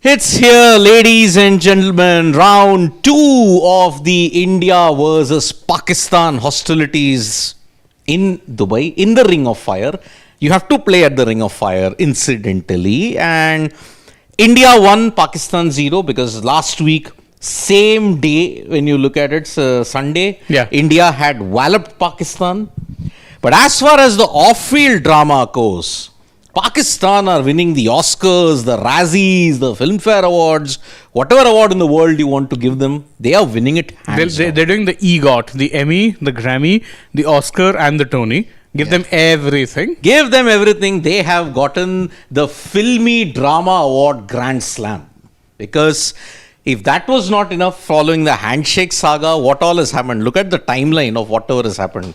It's here, ladies and gentlemen, round 2 of the India versus Pakistan hostilities in Dubai, in the Ring of Fire. You have to play at the Ring of Fire, incidentally. And India won, Pakistan 0, because last week, same day, when you look at it, Sunday, India had walloped Pakistan. But as far as the off-field drama goes, Pakistan are winning the Oscars, the Razzies, the Filmfare Awards, whatever award in the world you want to give them, they are winning it hands down. They're doing the EGOT, the Emmy, the Grammy, the Oscar and the Tony. Give them everything. Give them everything. They have gotten the Filmy Drama Award Grand Slam. Because if that was not enough following the handshake saga, what all has happened? Look at the timeline of whatever has happened.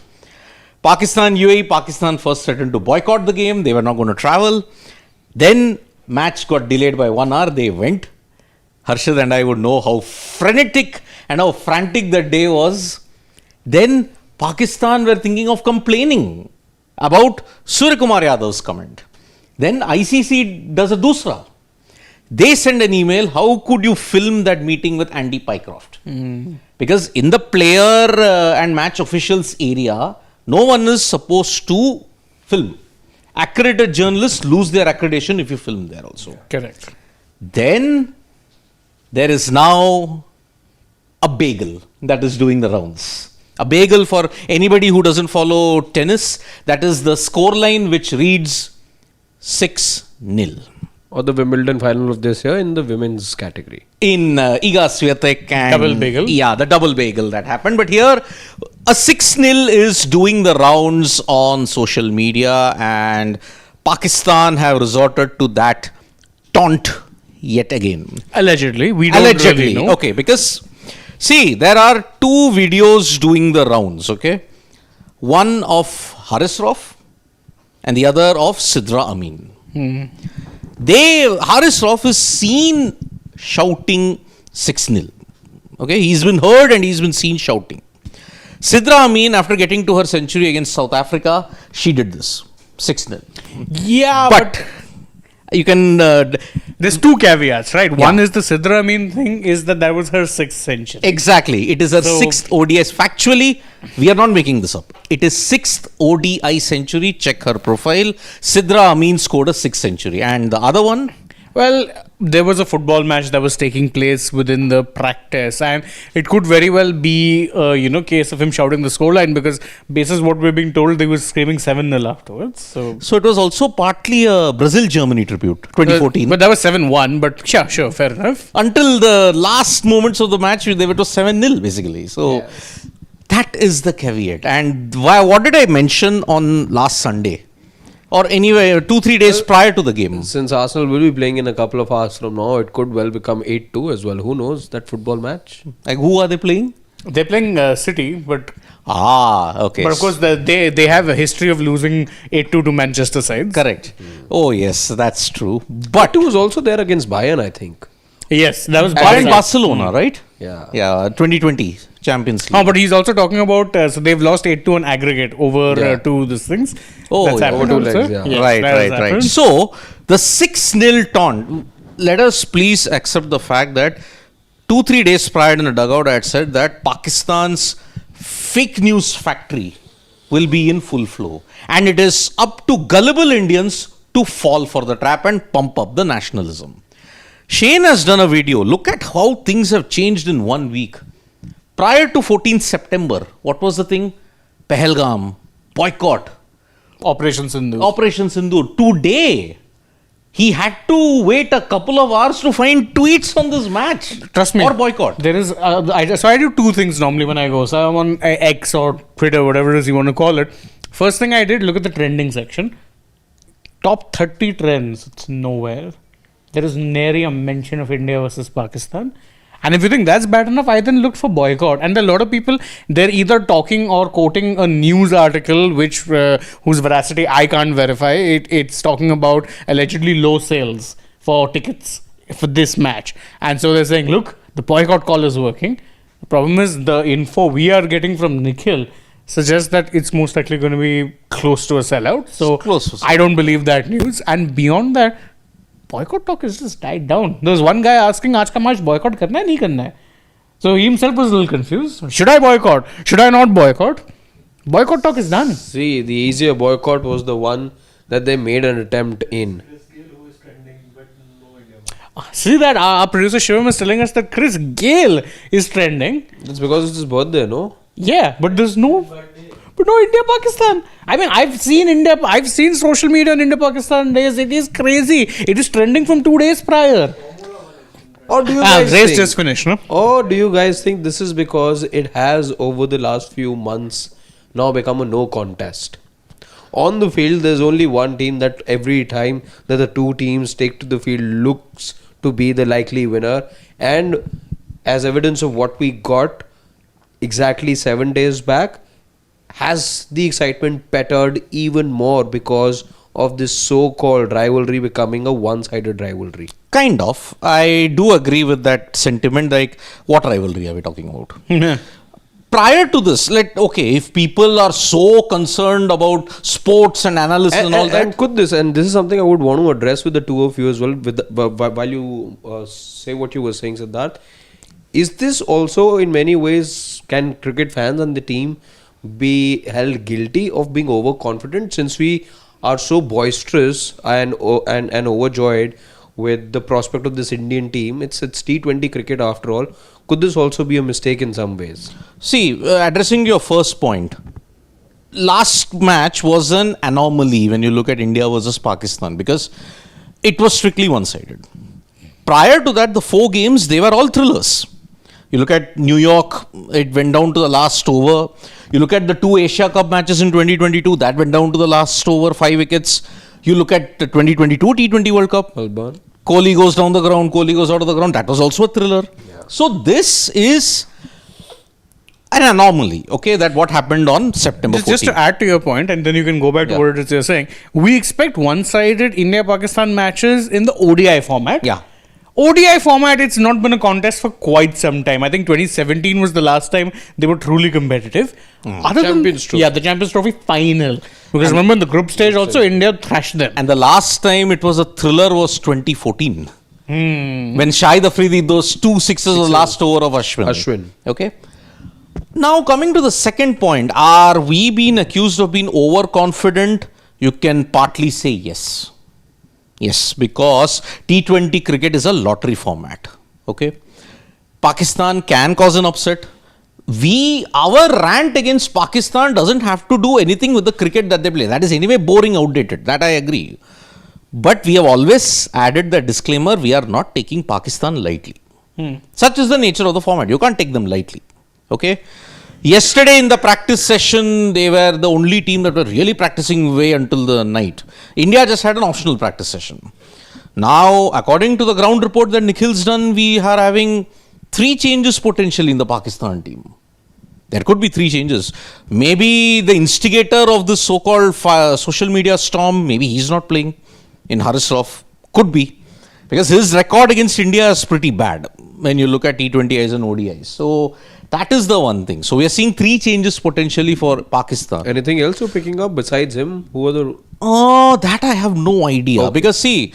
Pakistan, UAE, Pakistan first threatened to boycott the game. They were not going to travel. Then match got delayed by 1 hour. They went. Harshad and I would know how frenetic and how frantic that day was. Then Pakistan were thinking of complaining about Surya Kumar Yadav's comment. Then ICC does a dusra. They send an email, how could you film that meeting with Andy Pycroft? Because in the player and match officials area, no one is supposed to film. Accredited journalists lose their accreditation if you film there also. Correct. Then there is now a bagel that is doing the rounds. A bagel, for anybody who doesn't follow tennis, that is the scoreline which reads 6-0. Or the Wimbledon final of this year in the women's category. In Iga Swiatek and double bagel. Yeah, the double bagel that happened. But here, a 6-0 is doing the rounds on social media, and Pakistan have resorted to that taunt yet again. Allegedly. We don't really know. Okay, because see, there are 2 videos doing the rounds, okay? One of Haris Rauf and the other of Sidra Amin. Haris Rauf is seen shouting 6-0. Okay, he's been heard and he's been seen shouting. Sidra Amin, after getting to her century against South Africa, she did this 6-0. Yeah, but you can. There's 2 caveats, right? Yeah. One is the Sidra Amin thing, is that was her 6th century. Exactly. It is her 6th ODI. Factually, we are not making this up. It is 6th ODI century. Check her profile. Sidra Amin scored a 6th century. And the other one? Well, there was a football match that was taking place within the practice, and it could very well be a case of him shouting the scoreline, because basis what we're being told, they were screaming 7-0 afterwards. So it was also partly a Brazil-Germany tribute, 2014. But that was 7-1, but sure, fair enough. Until the last moments of the match, it was 7-0 basically. So that is the caveat. And what did I mention on last Sunday? Or anyway, 2-3 days prior to the game. Since Arsenal will be playing in a couple of hours from now, it could well become 8-2 as well. Who knows, that football match? Like, who are they playing? They're playing City, but... okay. But of course, they have a history of losing 8-2 to Manchester sides. Correct. Oh, yes, that's true. But 8-2 was also there against Bayern, I think. Yes, that was Bayern Barcelona, right? Yeah. Yeah, 2020 Champions League. Oh, but he's also talking about, so they've lost 8-2 on aggregate over 2 these things. Oh, that's over 2 legs, yeah. Yes, right. So, the 6-0 taunt, let us please accept the fact that 2-3 days prior in the dugout, I had said that Pakistan's fake news factory will be in full flow. And it is up to gullible Indians to fall for the trap and pump up the nationalism. Shane has done a video. Look at how things have changed in 1 week. Prior to 14th September, what was the thing? Pahalgam, boycott. Operation Sindoor. Today, he had to wait a couple of hours to find tweets on this match. Trust me. Or boycott. There is, so I do 2 things normally when I go. So I'm on X or Twitter, whatever it is you want to call it. First thing I did, look at the trending section. Top 30 trends, it's nowhere. There is nary a mention of India versus Pakistan. And if you think that's bad enough, I then looked for boycott. And a lot of people, they're either talking or quoting a news article whose veracity I can't verify. It's talking about allegedly low sales for tickets for this match. And so they're saying, look, the boycott call is working. The problem is the info we are getting from Nikhil suggests that it's most likely going to be close to a sellout. So I don't believe that news. And beyond that, boycott talk has just died down. There was one guy asking, "Aaj ka match boycott karna hai, nahi karna hai?" So he himself was a little confused. Should I boycott? Should I not boycott? Boycott talk is done. See, the easier boycott was the one that they made an attempt in. See that our producer Shivam is telling us that Chris Gale is trending. It's because it's his birthday, no? Yeah, but there's no India Pakistan. I mean, I've seen social media on India Pakistan days. It is crazy. It is trending from 2 days prior. Or do you guys Race think, just finished, no? Or do you guys think this is because it has over the last few months now become a no contest? On the field, there's only one team that every time that the two teams take to the field looks to be the likely winner. And as evidence of what we got exactly 7 days back, has the excitement bettered even more because of this so-called rivalry becoming a one-sided rivalry? Kind of. I do agree with that sentiment. Like, what rivalry are we talking about? Prior to this, if people are so concerned about sports and analysis and all that. And this is something I would want to address with the two of you as well, while you say what you were saying, Siddharth. Is this also in many ways, can cricket fans and the team be held guilty of being overconfident, since we are so boisterous and overjoyed with the prospect of this Indian team? It's T20 cricket after all. Could this also be a mistake in some ways? See, addressing your first point, last match was an anomaly when you look at India versus Pakistan, because it was strictly one-sided. Prior to that, the 4 games, they were all thrillers. You look at New York, it went down to the last over. You look at the 2 Asia Cup matches in 2022, that went down to the last over, 5 wickets. You look at the 2022 T20 World Cup. Melbourne. Kohli goes down the ground, Kohli goes out of the ground. That was also a thriller. Yeah. So this is an anomaly, okay, that what happened on September 14th. Just to add to your point, and then you can go back to what it is you're saying. We expect one-sided India-Pakistan matches in the ODI format. Yeah. ODI format, it's not been a contest for quite some time. I think 2017 was the last time they were truly competitive. Champions Trophy. Yeah, the Champions Trophy final. Because remember, in the group stage also, India thrashed them. And the last time it was a thriller was 2014. When Shahid Afridi, those 2 sixes was the last over of Ashwin. Okay. Now coming to the second point, are we being accused of being overconfident? You can partly say yes. Yes, because T20 cricket is a lottery format. Okay. Pakistan can cause an upset. Our rant against Pakistan doesn't have to do anything with the cricket that they play. That is anyway boring, outdated. That I agree. But we have always added the disclaimer, we are not taking Pakistan lightly. Such is the nature of the format. You can't take them lightly. Okay. Yesterday in the practice session, they were the only team that were really practicing way until the night. India just had an optional practice session. Now, according to the ground report that Nikhil's done, we are having 3 changes potentially in the Pakistan team. There could be 3 changes. Maybe the instigator of this so-called social media storm, maybe he's not playing in Haris Rauf. Could be. Because his record against India is pretty bad when you look at T20Is and ODIs. So, that is the one thing. So, we are seeing 3 changes potentially for Pakistan. Anything else you're picking up besides him? Who are the... That I have no idea. Okay. Because see,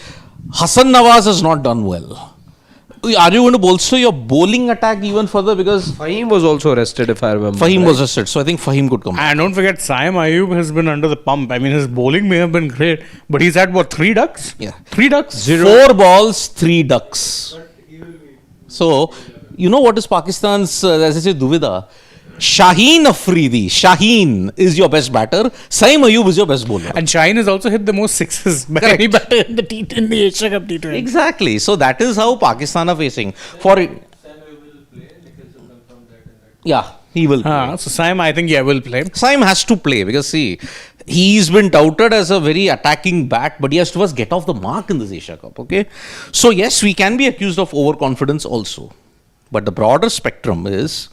Hassan Nawaz has not done well. Are you going to bolster your bowling attack even further? Because Fahim was also arrested, if I remember. Fahim was arrested. So, I think Fahim could come. And don't forget, Saim Ayub has been under the pump. I mean, his bowling may have been great, but he's had, 3 ducks? Yeah. 3 ducks? 4 balls, 3 ducks. So, you know what is Pakistan's, as I say, Duvida? Shaheen Afridi. Shaheen is your best batter. Saim Ayub is your best bowler. And Shaheen has also hit the most sixes by any batter in the Asia Cup T20. Exactly. So that is how Pakistan are facing. Yeah, he will play. So Saim, I think, will play. Saim has to play because see, he's been touted as a very attacking bat, but he has to first get off the mark in this Asia Cup. Okay. So yes, we can be accused of overconfidence also. But the broader spectrum is,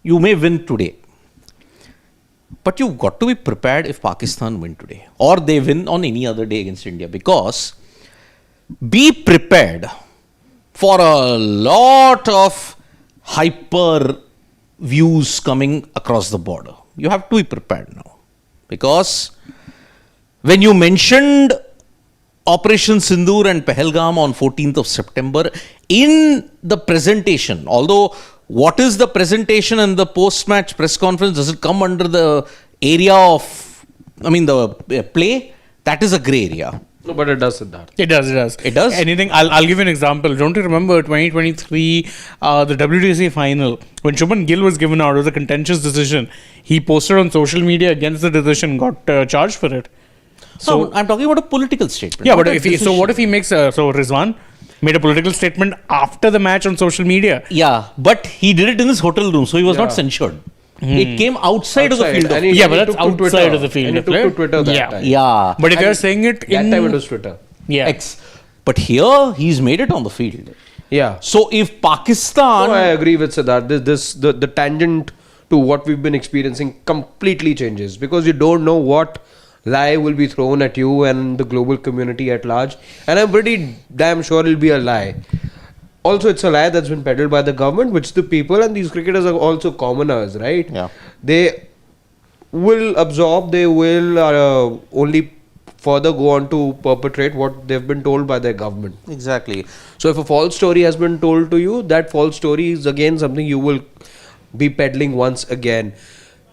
you may win today, but you've got to be prepared if Pakistan win today or they win on any other day against India, because be prepared for a lot of hyper views coming across the border. You have to be prepared now, because when you mentioned Operation Sindoor and Pahalgam on 14th of September, in the presentation, although what is the presentation and the post-match press conference, does it come under the area of, the play? That is a grey area. No, but it does, Siddharth. It does. It does? Anything. I'll give you an example. Don't you remember 2023, the WTC final, when Shubman Gill was given out, it was a contentious decision. He posted on social media against the decision, got charged for it. So I'm talking about a political statement. Yeah, but what if he makes so Rizwan made a political statement after the match on social media? Yeah, but he did it in his hotel room, so he was not censured. It came outside of the field of And play. he- Yeah, and but he that's took to outside Twitter. of the field And he of took play. to Twitter that Yeah. time. Yeah. But if you're saying it in That time it was Twitter. yeah, But here, he's made it on the field. Yeah. So if Pakistan... No, I agree with Siddharth. The tangent to what we've been experiencing completely changes, because you don't know what lie will be thrown at you and the global community at large. And I'm pretty damn sure it'll be a lie. Also, it's a lie that's been peddled by the government, which the people, and these cricketers are also commoners, right? Yeah. They will absorb, they will only further go on to perpetrate what they've been told by their government. Exactly. So if a false story has been told to you, that false story is again something you will be peddling once again.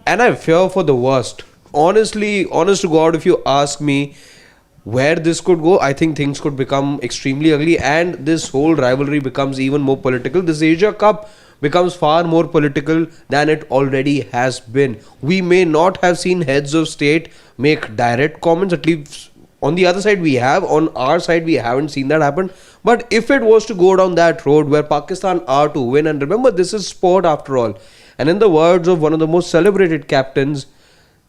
And I fear for the worst. Honestly, honest to God, if you ask me where this could go, I think things could become extremely ugly, and this whole rivalry becomes even more political. This Asia Cup becomes far more political than it already has been. We may not have seen heads of state make direct comments, at least on the other side we have, on our side we haven't seen that happen. But if it was to go down that road where Pakistan are to win, and remember this is sport after all, and in the words of one of the most celebrated captains,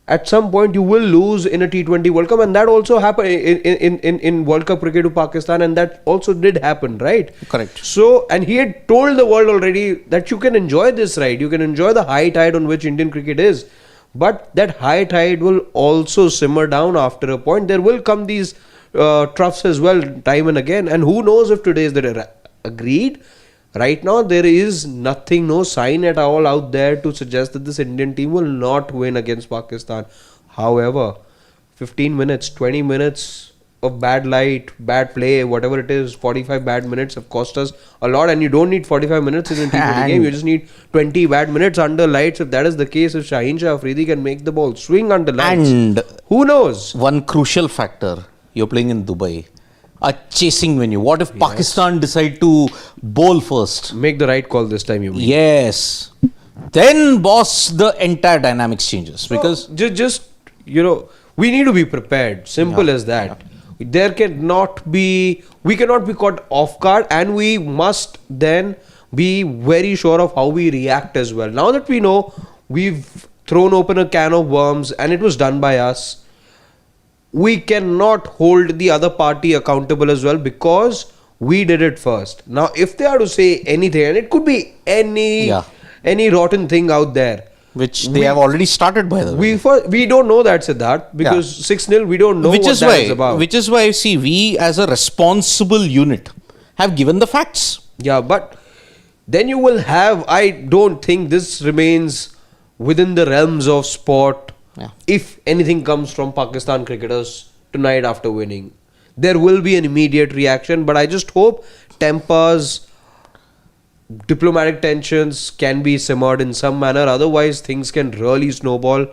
at some point you will lose in a T20 World Cup, and that also happened in World Cup cricket to Pakistan, and that also did happen, right? Correct. So, and he had told the world already that you can enjoy this ride, you can enjoy the high tide on which Indian cricket is, but that high tide will also simmer down after a point. There will come these troughs as well, time and again, and who knows if today is the agreed. Right now, there is nothing, no sign at all out there to suggest that this Indian team will not win against Pakistan. However, 15 minutes, 20 minutes of bad light, bad play, whatever it is, 45 bad minutes have cost us a lot. And you don't need 45 minutes in a T20 game. You just need 20 bad minutes under lights. If that is the case, if Shaheen Shah Afridi can make the ball swing under lights, And who knows? one crucial factor, you're playing in Dubai. A chasing venue. What if Pakistan decide to bowl first? Make the right call this time, you mean? Yes. Then, boss, the entire dynamics changes. Because just we need to be prepared. Simple as that. There cannot be, we cannot be caught off guard, and we must then be very sure of how we react as well. Now that we know we've thrown open a can of worms and it was done by us, we cannot hold the other party accountable as well, because we did it first. Now, if they are to say anything, and it could be any rotten thing out there, which they have already started, by the way. we don't know that, Siddharth, because 6-0 we don't know what that is about. Which is why, see, we as a responsible unit have given the facts. Yeah, but then you will have, I don't think this remains within the realms of sport. If anything comes from Pakistan cricketers tonight after winning, there will be an immediate reaction, but I just hope tempers, diplomatic tensions can be simmered in some manner. Otherwise, things can really snowball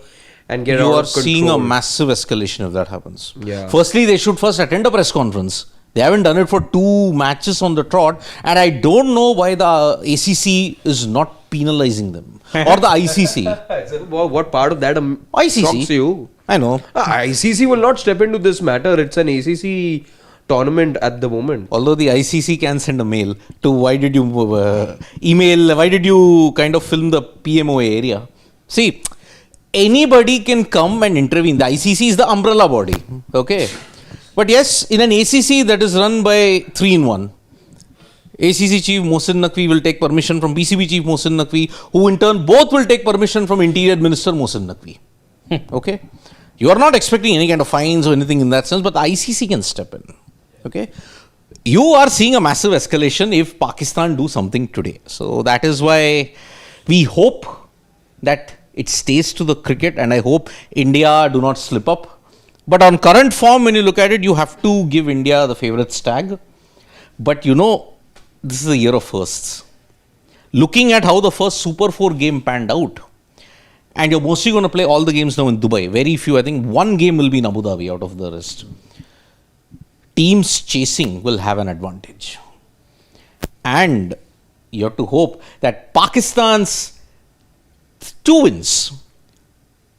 and get out of control. You are seeing a massive escalation if that happens. Yeah. Firstly, they should first attend a press conference. They haven't done it for 2 matches on the trot, and I don't know why the ACC is not penalizing them, or the ICC. What part of that ICC? shocks you? I know. ICC will not step into this matter. It's an ACC tournament at the moment. Although the ICC can send a mail to why did you why did you kind of film the PMOA area? See, anybody can come and intervene. The ICC is the umbrella body. Okay. But yes, in an ACC that is run by 3-in-1, ACC Chief Mohsin Naqvi will take permission from BCB Chief Mohsin Naqvi, who in turn both will take permission from Interior Minister Mohsin Naqvi. Okay. You are not expecting any kind of fines or anything in that sense, but the ICC can step in. Okay. You are seeing a massive escalation if Pakistan do something today. So that is why we hope that it stays to the cricket, and I hope India do not slip up. But on current form, when you look at it, you have to give India the favourites tag. But this is a year of firsts. Looking at how the first Super 4 game panned out, and you're mostly going to play all the games now in Dubai. Very few, I think one game will be in Abu Dhabi out of the rest. Teams chasing will have an advantage. And you have to hope that Pakistan's 2 wins,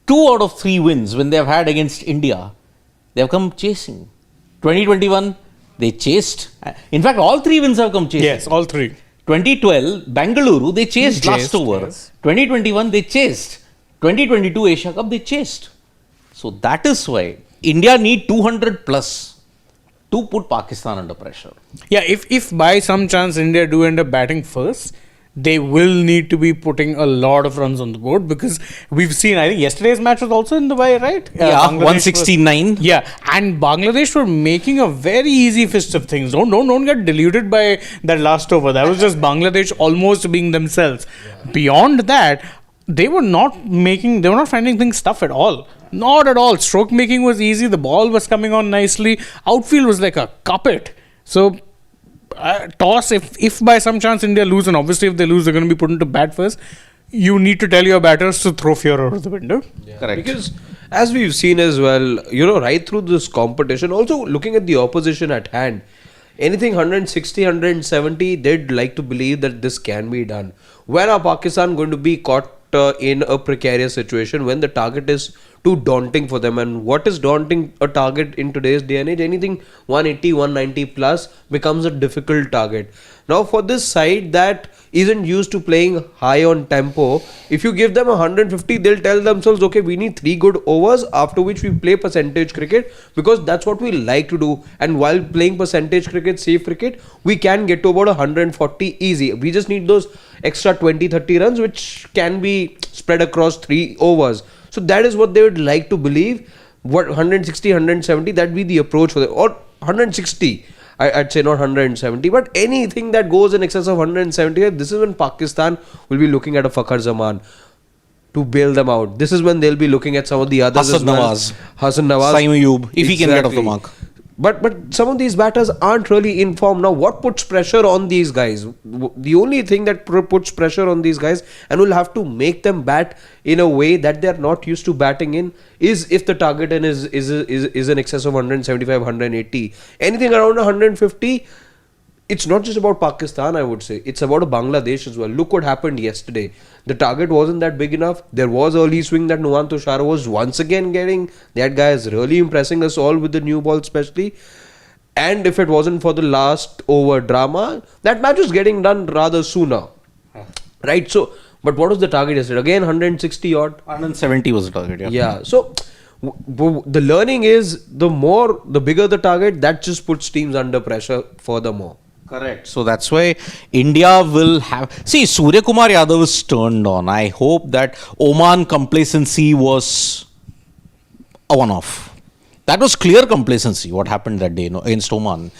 2 out of 3 wins when they have had against India, they have come chasing. 2021, they chased. In fact, all 3 wins have come chasing. Yes, all 3. 2012, Bengaluru, they chased last over. Yes. 2021, they chased. 2022 Asia Cup, they chased. So that is why India need 200 plus to put Pakistan under pressure. Yeah, if by some chance India do end up batting first, they will need to be putting a lot of runs on the board, because we've seen, I think yesterday's match was also in Dubai, right? Yeah, Bangladesh 169. Yeah, and Bangladesh were making a very easy fist of things. Don't get deluded by that last over. That was just Bangladesh almost being themselves. Yeah. Beyond that, they were not finding things tough at all. Not at all. Stroke making was easy. The ball was coming on nicely. Outfield was like a carpet. So, toss, if by some chance India lose, and obviously if they lose, they're going to be put into bat first, you need to tell your batters to throw fear out of the window. Yeah. Correct. Because as we've seen as well, right through this competition, also looking at the opposition at hand, anything 160, 170, they'd like to believe that this can be done. When are Pakistan going to be caught in a precarious situation when the target is too daunting for them? And what is daunting a target in today's day and age? Anything 180, 190 plus becomes a difficult target. Now for this side that isn't used to playing high on tempo, if you give them 150, they'll tell themselves, okay, we need 3 good overs, after which we play percentage cricket, because that's what we like to do. And while playing percentage cricket, safe cricket, we can get to about 140 easy. We just need those extra 20-30 runs which can be spread across 3 overs. So that is what they would like to believe. What 160, 170, that'd be the approach for them. Or 160, I'd say, not 170, but anything that goes in excess of 170, this is when Pakistan will be looking at a Fakhar Zaman to bail them out. This is when they'll be looking at some of the others Hassan Nawaz, Saim Ayub, if he can get off the mark. But some of these batters aren't really in form. Now, what puts pressure on these guys? The only thing that puts pressure on these guys and will have to make them bat in a way that they're not used to batting in is if the target is in excess of 175, 180. Anything around 150, it's not just about Pakistan, I would say. It's about Bangladesh as well. Look what happened yesterday. The target wasn't that big enough. There was early swing that Nuwan Tushar was once again getting. That guy is really impressing us all with the new ball especially. And if it wasn't for the last over drama, that match was getting done rather sooner. Right? So, but what was the target yesterday? Again, 160 odd. 170 was the target, yeah. Yeah. So, the learning is the bigger the target, that just puts teams under pressure furthermore. Correct. So that's why India will have... See, Surya Kumar Yadav is turned on. I hope that Oman complacency was a one-off. That was clear complacency, what happened that day against Oman.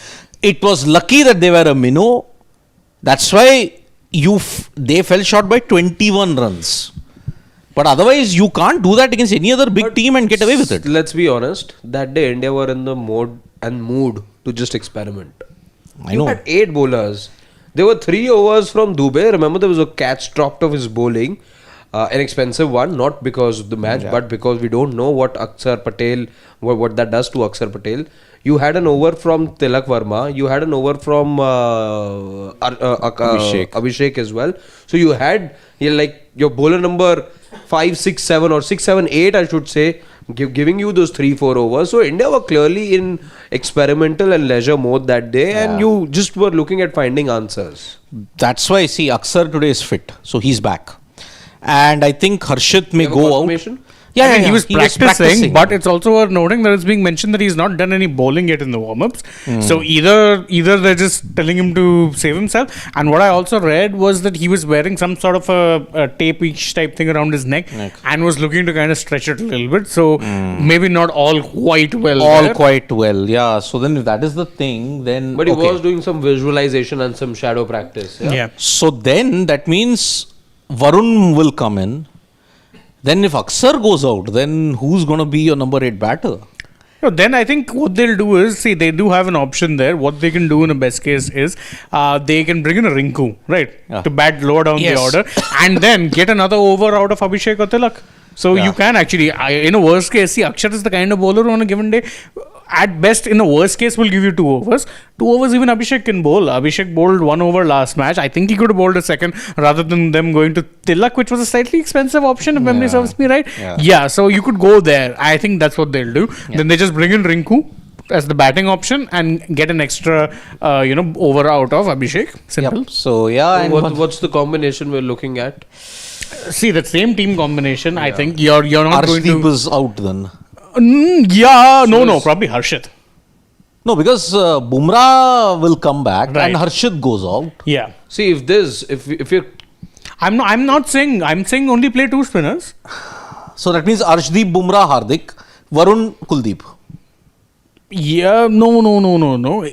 It was lucky that they were a minnow. That's why they fell short by 21 runs. But otherwise, you can't do that against any other big team and get away with it. Let's be honest. That day, India were in the mode and mood to just experiment. I know. You had 8 bowlers. There were 3 overs from Dubey. Remember, there was a catch dropped of his bowling. An expensive one, not because of the match, but because we don't know what Akshar Patel, what that does to Akshar Patel. You had an over from Tilak Verma. You had an over from Abhishek as well. So you had your bowler number 5, 6, 7 or 6, 7, 8, I should say, giving you those 3, 4 overs. So India were clearly in experimental and leisure mode that day, and you just were looking at finding answers. That's why, see, Akshar today is fit. So he's back. And I think Harshit may go out. Yeah, he was practicing, but it's also worth noting that it's being mentioned that he's not done any bowling yet in the warm-ups. So either they're just telling him to save himself, and what I also read was that he was wearing some sort of a tape-ish type thing around his neck and was looking to kind of stretch it a little bit. So maybe not all quite well. Quite well, yeah. So then if that is the thing, then... But he was doing some visualization and some shadow practice. Yeah. So then that means Varun will come in. Then if Akshar goes out, then who's going to be your number 8 batter? No, then I think what they'll do is, see, they do have an option there. What they can do in a best case is they can bring in a Rinku, right, to bat lower down Yes. the order, and then get another over out of Abhishek or Tilak. So you can actually, in a worst case, see, Akshar is the kind of bowler who on a given day, at best, in the worst case, will give you 2 overs. 2 overs even Abhishek can bowl. Abhishek bowled 1 over last match. I think he could have bowled a second rather than them going to Tilak, which was a slightly expensive option, if memory serves me right. Yeah, so you could go there. I think that's what they'll do. Then they just bring in Rinku as the batting option and get an extra, over out of Abhishek. Simple. Yep. So, yeah. And What's the combination we're looking at? See, that same team combination, I think you're not going Arshdeep to... is out then. Probably Harshit. No, because Bumrah will come back and Harshit goes out. Yeah. See, if you're I'm not saying, I'm saying only play 2 spinners. So that means Arshdeep, Bumrah, Hardik, Varun, Kuldeep. Yeah, no.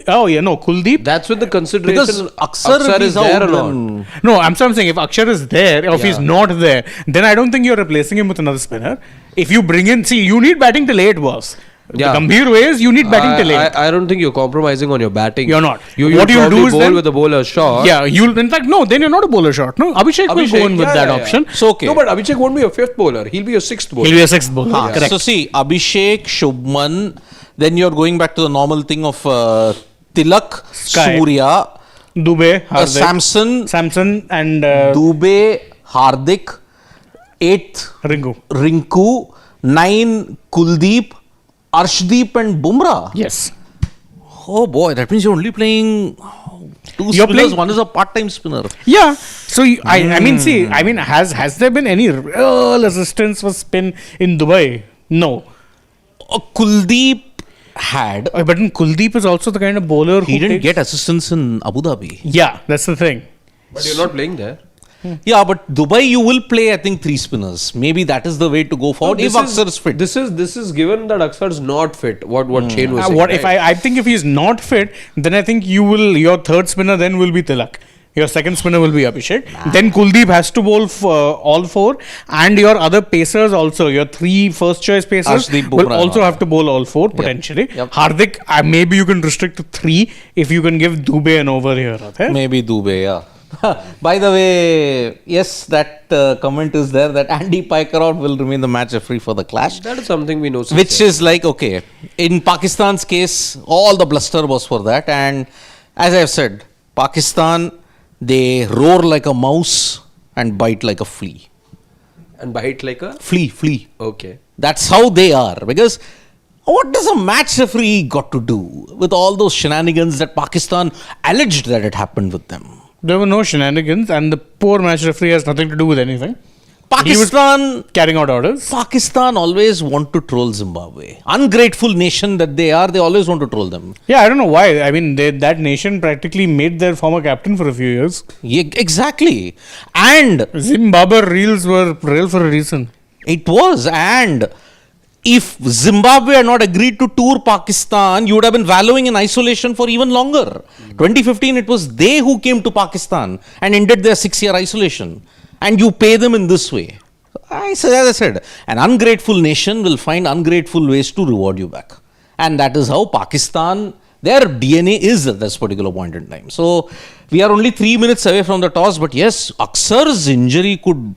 Oh, yeah, no, Kuldeep. that's with the consideration. Because Akshar is is there out. or not. Then No, I'm saying if Akshar is there, or if he's not there, then I don't think you're replacing him with another spinner. If you bring in, see, you need batting till 8, boss. Yeah. The Gambhir ways, you need batting till 8. I don't think you're compromising on your batting. You're not. You'll What you'll do is bowl then- with a bowler shot. Yeah, in fact, no, then you're not a bowler shot. No, Abhishek will go in with that option. So, okay. No, but Abhishek won't be your 5th bowler. He'll be your 6th bowler. He'll be a 6th bowler. Correct. So see, Abhishek, Shubman, then you're going back to the normal thing of Tilak, Sky. Surya, Dubey, Hardik, Samson, and Dubey, Hardik, 8th, Rinku. Rinku, 9, Kuldeep, Arshdeep and Bumrah. Yes. Oh boy, that means you're only playing 2 You're spinners. playing- One is a part-time spinner. Yeah. So I mean, see, has there been any real assistance for spin in Dubai? No. Kuldeep had. But Kuldeep is also the kind of bowler He who didn't takes- get assistance in Abu Dhabi. Yeah, that's the thing. But you're not playing there. Yeah, but Dubai you will play, I think, 3 spinners. Maybe that is the way to go forward. If Akshar is fit. This is given that Akshar is not fit. What Shane was saying. What if I think if he's not fit, then I think your 3rd spinner then will be Tilak. Your 2nd spinner will be Abhishek. Then Kuldeep has to bowl all 4, and your other pacers also. Your 3 first choice pacers Arshdeep, will Bumrah, also have to bowl all 4 potentially. Yep. Hardik, maybe you can restrict to 3 if you can give Dubey an over here. Okay? Maybe Dubey, yeah. By the way, yes, that comment is there that Andy Pykerot will remain the match referee for the clash. That is something we know. Which is like, okay, in Pakistan's case, all the bluster was for that. And as I've said, Pakistan, they roar like a mouse and bite like a flea. And bite like a Flea. okay. That's how they are. Because what does a match referee got to do with all those shenanigans that Pakistan alleged that it happened with them? There were no shenanigans, and the poor match referee has nothing to do with anything. He was Pakistan carrying out orders. Pakistan always want to troll Zimbabwe. Ungrateful nation that they are, they always want to troll them. Yeah, I don't know why. I mean, that nation practically made their former captain for a few years. Yeah, exactly. And Zimbabwe reels were real for a reason. it was. And if Zimbabwe had not agreed to tour Pakistan, you would have been wallowing in isolation for even longer. 2015, it was they who came to Pakistan and ended their 6-year isolation. And you pay them in this way. As I said, an ungrateful nation will find ungrateful ways to reward you back. And that is how Pakistan, their DNA is at this particular point in time. So, we are only 3 minutes away from the toss. But yes, Aksar's injury could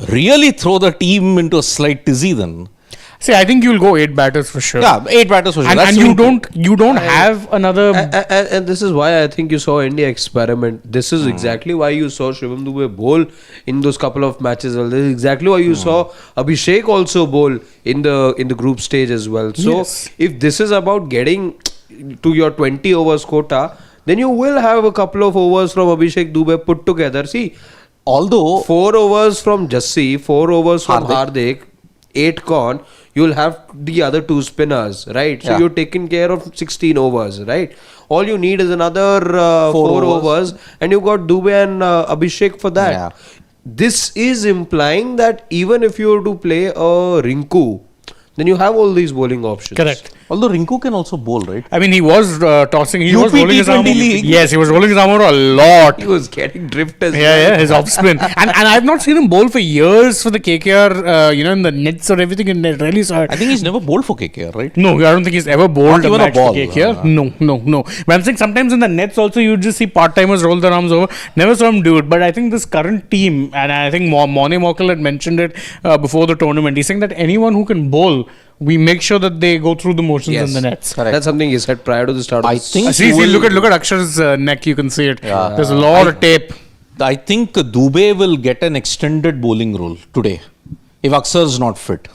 really throw the team into a slight tizzy then. See, I think you'll go 8 batters for sure. Yeah, 8 batters for sure. And, That's you don't have another. And this is why I think you saw India experiment. This is exactly why you saw Shivam Dube bowl in those couple of matches. This is exactly why you saw Abhishek also bowl in the group stage as well. So Yes. if this is about getting to your 20 overs quota, then you will have a couple of overs from Abhishek Dube put together. See, although 4 overs from Jassi, 4 overs from Hardik, 8 gone, you'll have the other 2 spinners, right? So Yeah. you're taking care of 16 overs, right? All you need is another 4 overs, and you got Dube and Abhishek for that. Yeah. This is implying that even if you were to play a Rinku, then you have all these bowling options. Correct. Although Rinku can also bowl, right? I mean, he was tossing. He was UP rolling his arm. T20 league. Yes, he was rolling his arm over a lot. He was getting drift as Yeah, his off spin. And I've not seen him bowl for years for the KKR, in the nets or everything, and I really saw it. I think he's never bowled for KKR, right? No, I don't think he's ever bowled Not a even a match for ball. KKR. No. But I'm saying sometimes in the nets also you just see part-timers roll their arms over. Never saw him do it. But I think this current team, and I think Morne Morkel had mentioned it before the tournament, he's saying that anyone who can bowl, we make sure that they go through the motions Yes. in the nets. Correct. That's something he said prior to the start. I of think See, you will- look at Akshar's neck. You can see it. Yeah. There's a lot of tape. I think Dubey will get an extended bowling role today if Aksar is not fit.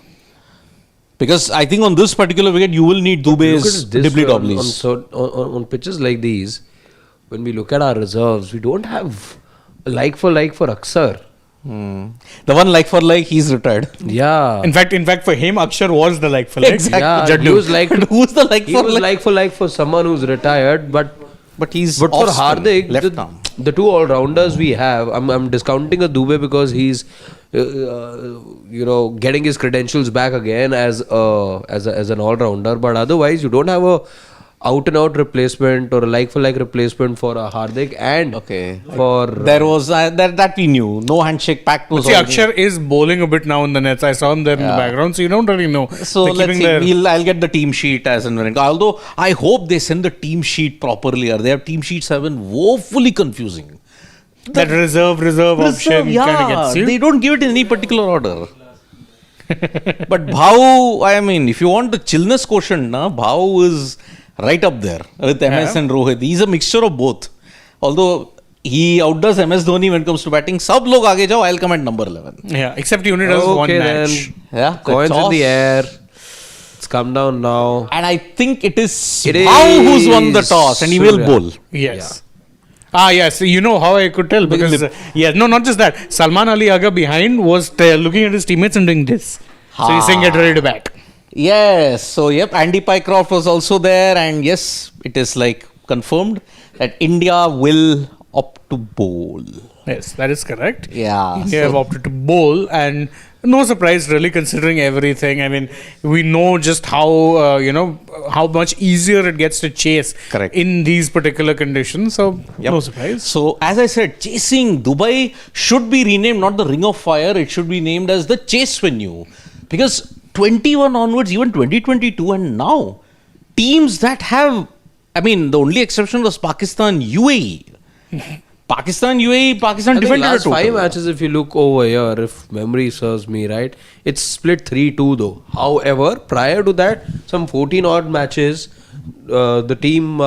Because I think on this particular wicket, you will need Dubey's dibbly dobblies. On pitches like these, when we look at our reserves, we don't have a like for Aksar. The one like for like, he's retired. Yeah. In fact, for him, Akshar was the like for like. Exactly. Yeah, Jaddu. he was like Who's the like he for was like? like for like for someone who's retired, but But for off spin, Hardik, left arm. the two all rounders we have, I'm discounting a Dubey because he's getting his credentials back again as an all rounder, but otherwise you don't have a out and out replacement or a like for like replacement for a Hardik and for There was that we knew. No handshake pact was. See, already- Akshar is bowling a bit now in the nets. I saw him there in the background, so you don't really know. So They're let's keeping see. their- I'll get the team sheet as and when. Although I hope they send the team sheet properly. Or their team sheets have been woefully confusing. that reserve option kind of gets you. They don't give it in any particular order. But Bhau, I mean, if you want the chillness quotient, Bhau is right up there with MS and Rohit. He's a mixture of both. Although he outdoes MS Dhoni when it comes to batting. Sab log aage jao, I'll come at number 11. Yeah, except he only does one match. Yeah, coins in toss. the air. It's come down now. And I think it is It Bhau who's won the is toss and he will Surya. bowl. Yes. Yes, you know how I could tell because not just that. Salman Ali Aga behind was looking at his teammates and doing this. So he's saying get ready to bat. Yes, so Andy Pycroft was also there, and yes, it is like confirmed that India will opt to bowl. Yes, that is correct. Yeah, India have opted to bowl, and no surprise really considering everything. I mean, we know just how how much easier it gets to chase Correct. in these particular conditions. So no surprise. So as I said, chasing Dubai should be renamed not the Ring of Fire; it should be named as the Chase Venue, because 21 onwards, even 2022, and now teams that have, I mean, the only exception was Pakistan, UAE. Pakistan I think defended last a total. 5 matches, if you look over here, if memory serves me right, it's split 3-2 though. However, prior to that, some 14 odd matches, the team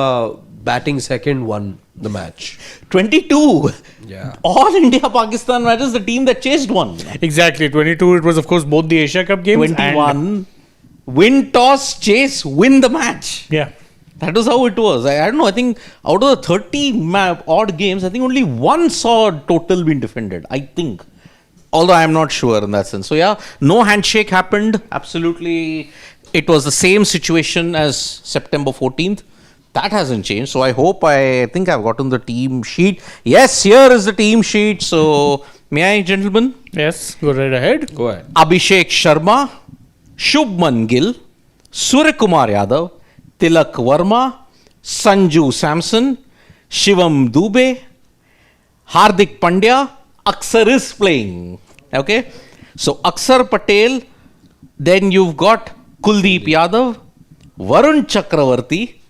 batting second won the match. 22. Yeah. All India Pakistan matches, the team that chased won. Exactly. 22, it was of course both the Asia Cup games. 21. Win toss, chase, win the match. Yeah. That was how it was. I don't know. I think out of the 30 odd games, I think only one saw total being defended. I think. Although I am not sure in that sense. So yeah, no handshake happened. Absolutely. It was the same situation as September 14th. That hasn't changed. So I think I've gotten the team sheet. Yes, here is the team sheet. So may I, gentlemen? Yes. Go right ahead. Go ahead. Abhishek Sharma, Shubman Gill, Suryakumar Yadav, Tilak Verma, Sanju Samson, Shivam Dubey, Hardik Pandya. Aksar is playing. Okay. So Aksar Patel, then you've got Kuldeep Yadav, Varun Chakravarti,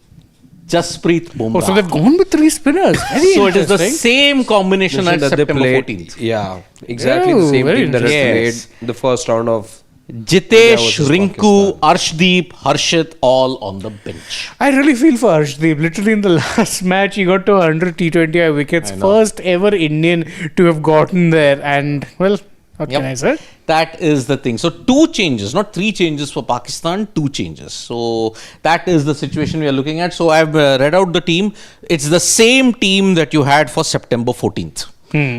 Jasprit Bumrah. Oh, so they've gone with 3 spinners. Very So it is the interesting. same combination as That they September played, 14th. yeah, exactly Oh, the same very team that has interesting. played the first round of Jitesh, versus Rinku, Arshdeep, Harshit, all on the bench. I really feel for Arshdeep. Literally in the last match, he got to 100 T20I wickets. First ever Indian to have gotten there. And, well, what can I say? That is the thing. So 2 changes, not 3 changes for Pakistan, 2 changes. So that is the situation we are looking at. So I've read out the team. It's the same team that you had for September 14th.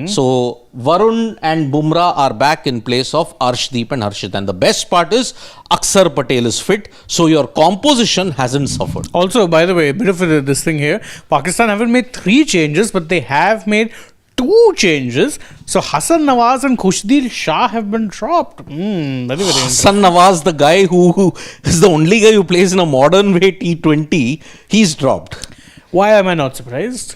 So Varun and Bumrah are back in place of Arshdeep and Harshit. And the best part is Aksar Patel is fit. So your composition hasn't suffered. Also, by the way, a bit of this thing here. Pakistan haven't made 3 changes, but they have made 2 changes. So Hassan Nawaz and Khushdil Shah have been dropped. Very, very interesting. Hassan Nawaz, the guy who is the only guy who plays in a modern way T20, he's dropped. Why am I not surprised?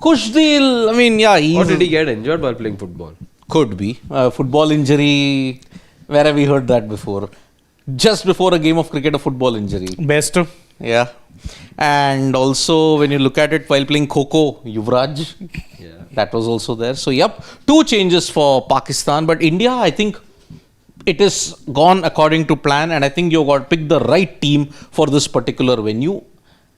Kushdil, I mean, yeah, Or did he get injured while playing football? could be. Football injury, where have we heard that before? Just before a game of cricket, a football injury. Best. Yeah. And also, when you look at it while playing Kho-Kho, Yuvraj, that was also there. So, yep, 2 changes for Pakistan. But India, I think it is gone according to plan. And I think you got to pick the right team for this particular venue.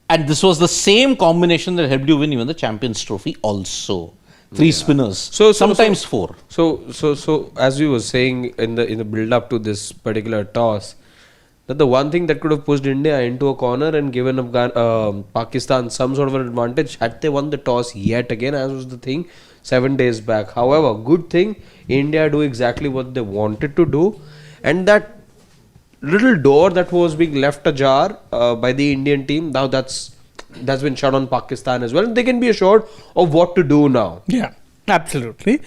And this was the same combination that helped you win even the Champions Trophy also. 3 spinners, sometimes 4. So as we were saying in the build up to this particular toss, that the one thing that could have pushed India into a corner and given Pakistan some sort of an advantage had they won the toss yet again, as was the thing 7 days back. However, good thing India do exactly what they wanted to do, and that little door that was being left ajar by the Indian team, now that's been shut on Pakistan as well. They can be assured of what to do now. Yeah, absolutely.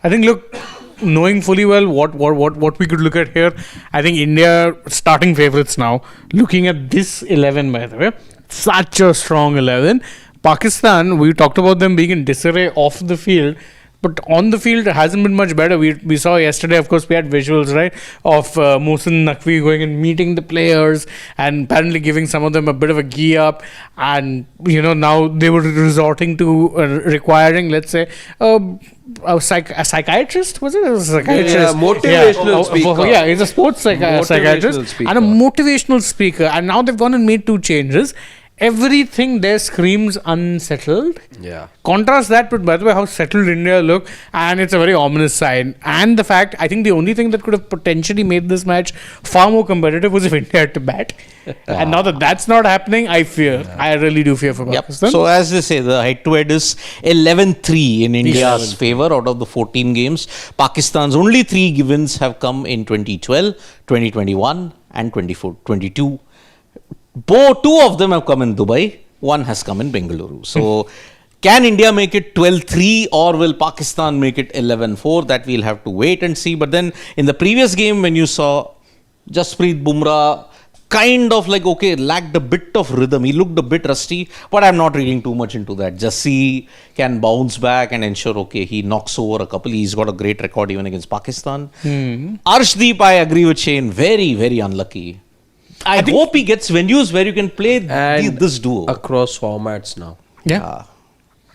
I think, look, knowing fully well what we could look at here, I think India starting favourites now. Looking at this 11, by the way, such a strong 11. Pakistan, we talked about them being in disarray off the field. But on the field, it hasn't been much better. We saw yesterday, of course, we had visuals, right, of Mohsin Naqvi going and meeting the players and apparently giving some of them a bit of a gee up. And, now they were resorting to requiring, let's say, a psychiatrist, was it? It was a psychiatrist. Yeah, motivational speaker. Yeah, he's a sports psychiatrist and a motivational speaker. And now they've gone and made 2 changes. Everything there screams unsettled. Yeah. Contrast that with, by the way, how settled India look, and it's a very ominous sign. And the fact, I think the only thing that could have potentially made this match far more competitive was if India had to bat. And now that that's not happening, I fear. I really do fear for Pakistan. So as they say, the head-to-head is 11-3 in India's favour out of the 14 games. Pakistan's only 3 wins have come in 2012, 2021 and 2022. 2 of them have come in Dubai, 1 has come in Bengaluru. So, can India make it 12-3 or will Pakistan make it 11-4? That we'll have to wait and see. But then, in the previous game, when you saw Jasprit Bumrah kind of lacked a bit of rhythm. He looked a bit rusty, but I'm not reading too much into that. Jassi can bounce back and ensure, he knocks over a couple. He's got a great record even against Pakistan. Arshdeep, I agree with Shane, very, very unlucky. I hope he gets venues where you can play this duo. Across formats now. Yeah.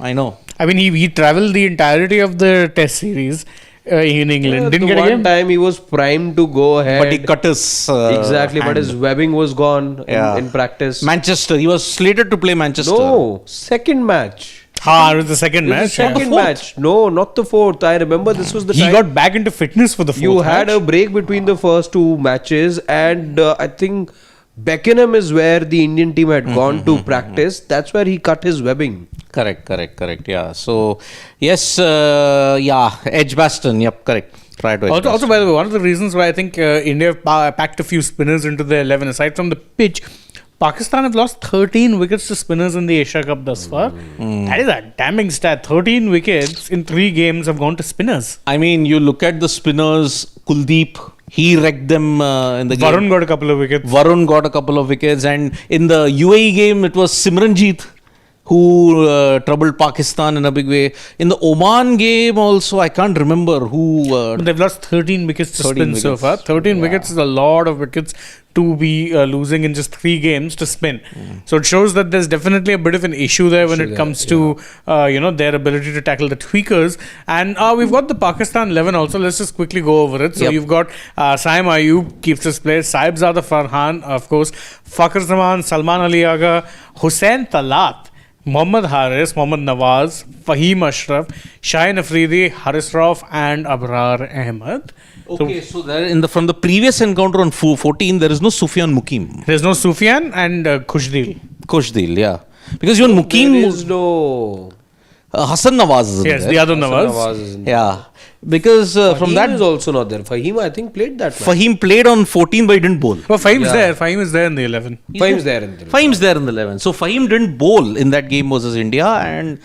I know. I mean, he travelled the entirety of the test series in England. Didn't get a game. One time he was primed to go ahead. But he cut his exactly, hand. But his webbing was gone in practice. Manchester. He was slated to play Manchester. No, second match. It was the second match. Second match. No, not the 4th. I remember this was the time. He got back into fitness for the 4th You had a break between the first 2 matches, and I think Beckenham is where the Indian team had gone to practice. That's where he cut his webbing. Correct. Yeah. So, yes, Edgbaston. Yep, correct. Also, by the way, one of the reasons why I think India packed a few spinners into the 11, aside from the pitch, Pakistan have lost 13 wickets to spinners in the Asia Cup thus far. That is a damning stat. 13 wickets in 3 games have gone to spinners. I mean, you look at the spinners, Kuldeep, he wrecked them in the game. Varun got a couple of wickets. And in the UAE game, it was Simranjeet who troubled Pakistan in a big way. In the Oman game also, I can't remember who... They've lost 13 wickets to spin so far. 13 wickets is a lot of wickets to be losing in just 3 games to spin. So it shows that there's definitely a bit of an issue there when it comes to their ability to tackle the tweakers. And we've got the Pakistan 11 also. Let's just quickly go over it. So you've got Saim Ayub keeps his place, Saibzada Farhan, of course, Fakhr Zaman, Salman Ali Agha, Hussain Talat, Mohammad Haris, Mohammad Nawaz, Fahim Ashraf, Shaheen Afridi, Haris Rauf and Abrar Ahmed. Okay, so there from the previous encounter on 14, there is no Sufyan Mukim. There's no Sufyan and Khushdil, yeah. Because even Mukim... There is no... Hassan Nawaz is Yes, there. the other Nawaz. Yeah. Because from that... Fahim is also not there. Fahim, I think, played that match. Fahim played on 14 but he didn't bowl. Well, Fahim's there. Fahim is there in the 11. Fahim's there in the 11. Fahim's there in the 11. So Fahim didn't bowl in that game versus India, and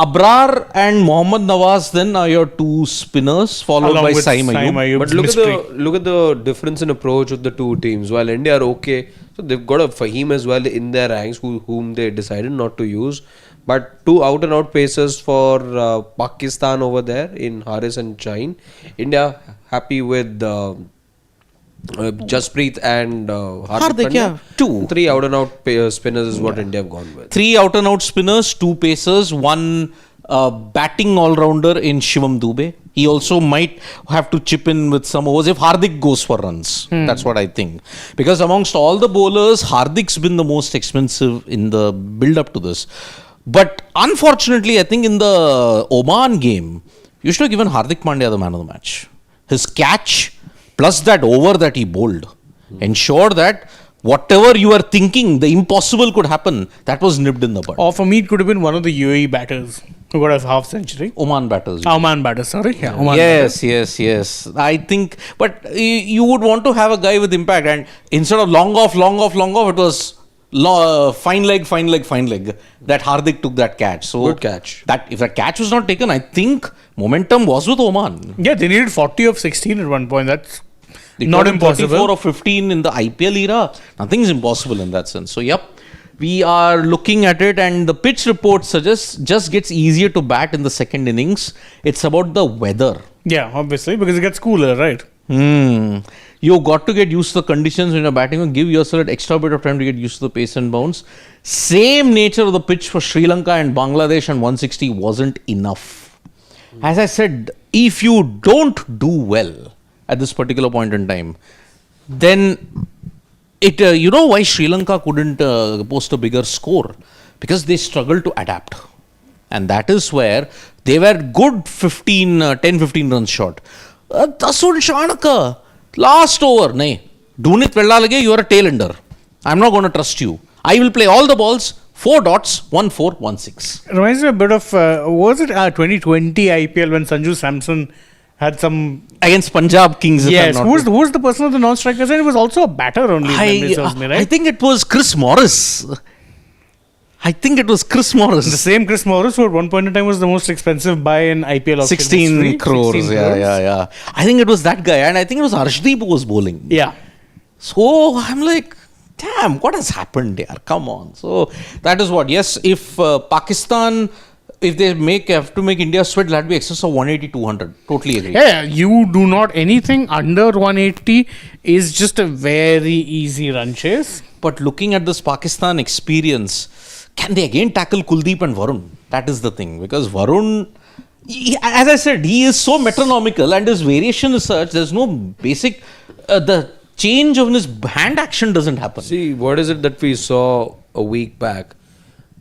Abrar and Mohammad Nawaz then are your two spinners, followed Along by with Saim Saim Ayub. Ayub's But look mystery. at the difference in approach of the two teams. While India are okay, so they've got a Fahim as well in their ranks, whom they decided not to use. But two out and out pacers for Pakistan over there in Haris and Chain. India happy with Jasprit and Hardik Hardik, yeah, Pandya. two. Three out and out spinners is what India have gone with. 3 out and out spinners, 2 pacers, 1 batting all-rounder in Shivam Dubey. He also might have to chip in with some overs if Hardik goes for runs. That's what I think. Because amongst all the bowlers, Hardik's been the most expensive in the build-up to this. But unfortunately, I think in the Oman game, you should have given Hardik Pandya the man of the match. His catch plus that over that he bowled ensured that whatever you were thinking, the impossible could happen, that was nipped in the bud. Or for me, it could have been one of the UAE batters who got a half century. Oman batters. Oman batters, sorry. Yeah, Oman Yes. I think, but you would want to have a guy with impact, and instead of long off, it was fine leg. That Hardik took that catch. So Good catch. That if that catch was not taken, I think momentum was with Oman. Yeah, they needed 40 of 16 at one point. That's They not got him 34 impossible. or 15 in the IPL era. Nothing is impossible in that sense. So, yep, we are looking at it, and the pitch report suggests just gets easier to bat in the second innings. It's about the weather. Yeah, obviously, because it gets cooler, right? You've got to get used to the conditions when you're batting and give yourself an extra bit of time to get used to the pace and bounce. Same nature of the pitch for Sri Lanka and Bangladesh, and 160 wasn't enough. As I said, if you don't do well at this particular point in time, then you know why Sri Lanka couldn't post a bigger score? Because they struggled to adapt. And that is where they were good 10-15 runs short. Tasun Shanaka, last over, nahi. Dunit Vellalage, you are a tail ender. I'm not going to trust you. I will play all the balls, 4 dots, 1-4, 1-6. It reminds me a bit of, was it 2020 IPL when Sanju Samson had some... Against Punjab Kings. if Yes, I'm who not was the person of the non-strikers? And it was also a batter only, if memory serves me, I right? think it was Chris Morris. The same Chris Morris, who at one point in time was the most expensive buy in IPL auction 16 history. crores. 16 Yeah. I think it was that guy, and I think it was Arshdeep who was bowling. Yeah. So I'm like, damn, what has happened here? Come on. So that is what. Yes, if Pakistan, if they have to make India sweat, that'll be excess of 180-200. Totally agree. Yeah, you do not anything under 180 is just a very easy run chase. But looking at this Pakistan experience, can they again tackle Kuldeep and Varun? That is the thing. Because Varun, as I said, he is so metronomical and his variation is such, there's no basic, the change of his hand action doesn't happen. See, what is it that we saw a week back?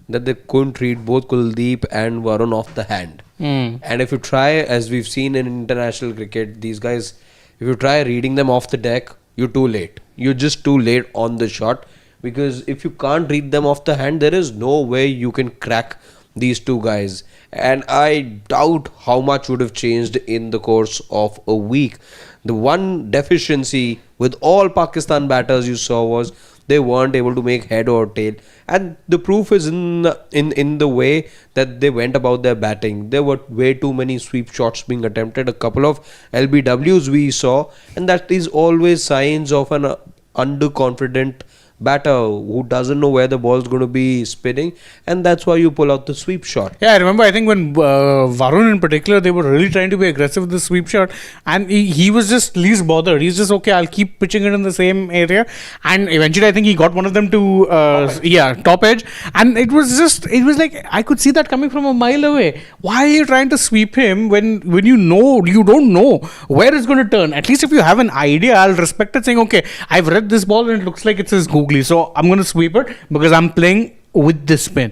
That they couldn't read both Kuldeep and Varun off the hand. And if you try, as we've seen in international cricket, these guys, if you try reading them off the deck, you're too late. You're just too late on the shot. Because if you can't read them off the hand, there is no way you can crack these two guys. And I doubt how much would have changed in the course of a week. The one deficiency with all Pakistan batters you saw was they weren't able to make head or tail, and the proof is in the way that they went about their batting. There were way too many sweep shots being attempted, a couple of LBWs we saw, and that is always signs of an underconfident batter who doesn't know where the ball is going to be spinning, and that's why you pull out the sweep shot. Yeah, I remember, I think when Varun in particular, they were really trying to be aggressive with the sweep shot, and he was just least bothered. He's just, okay, I'll keep pitching it in the same area, and eventually I think he got one of them to top edge, and it was like I could see that coming from a mile away. Why are you trying to sweep him when you don't know where it's going to turn? At least if you have an idea, I'll respect it, saying, okay, I've read this ball and it looks like it's his googly, so I'm going to sweep it because I'm playing with this spin.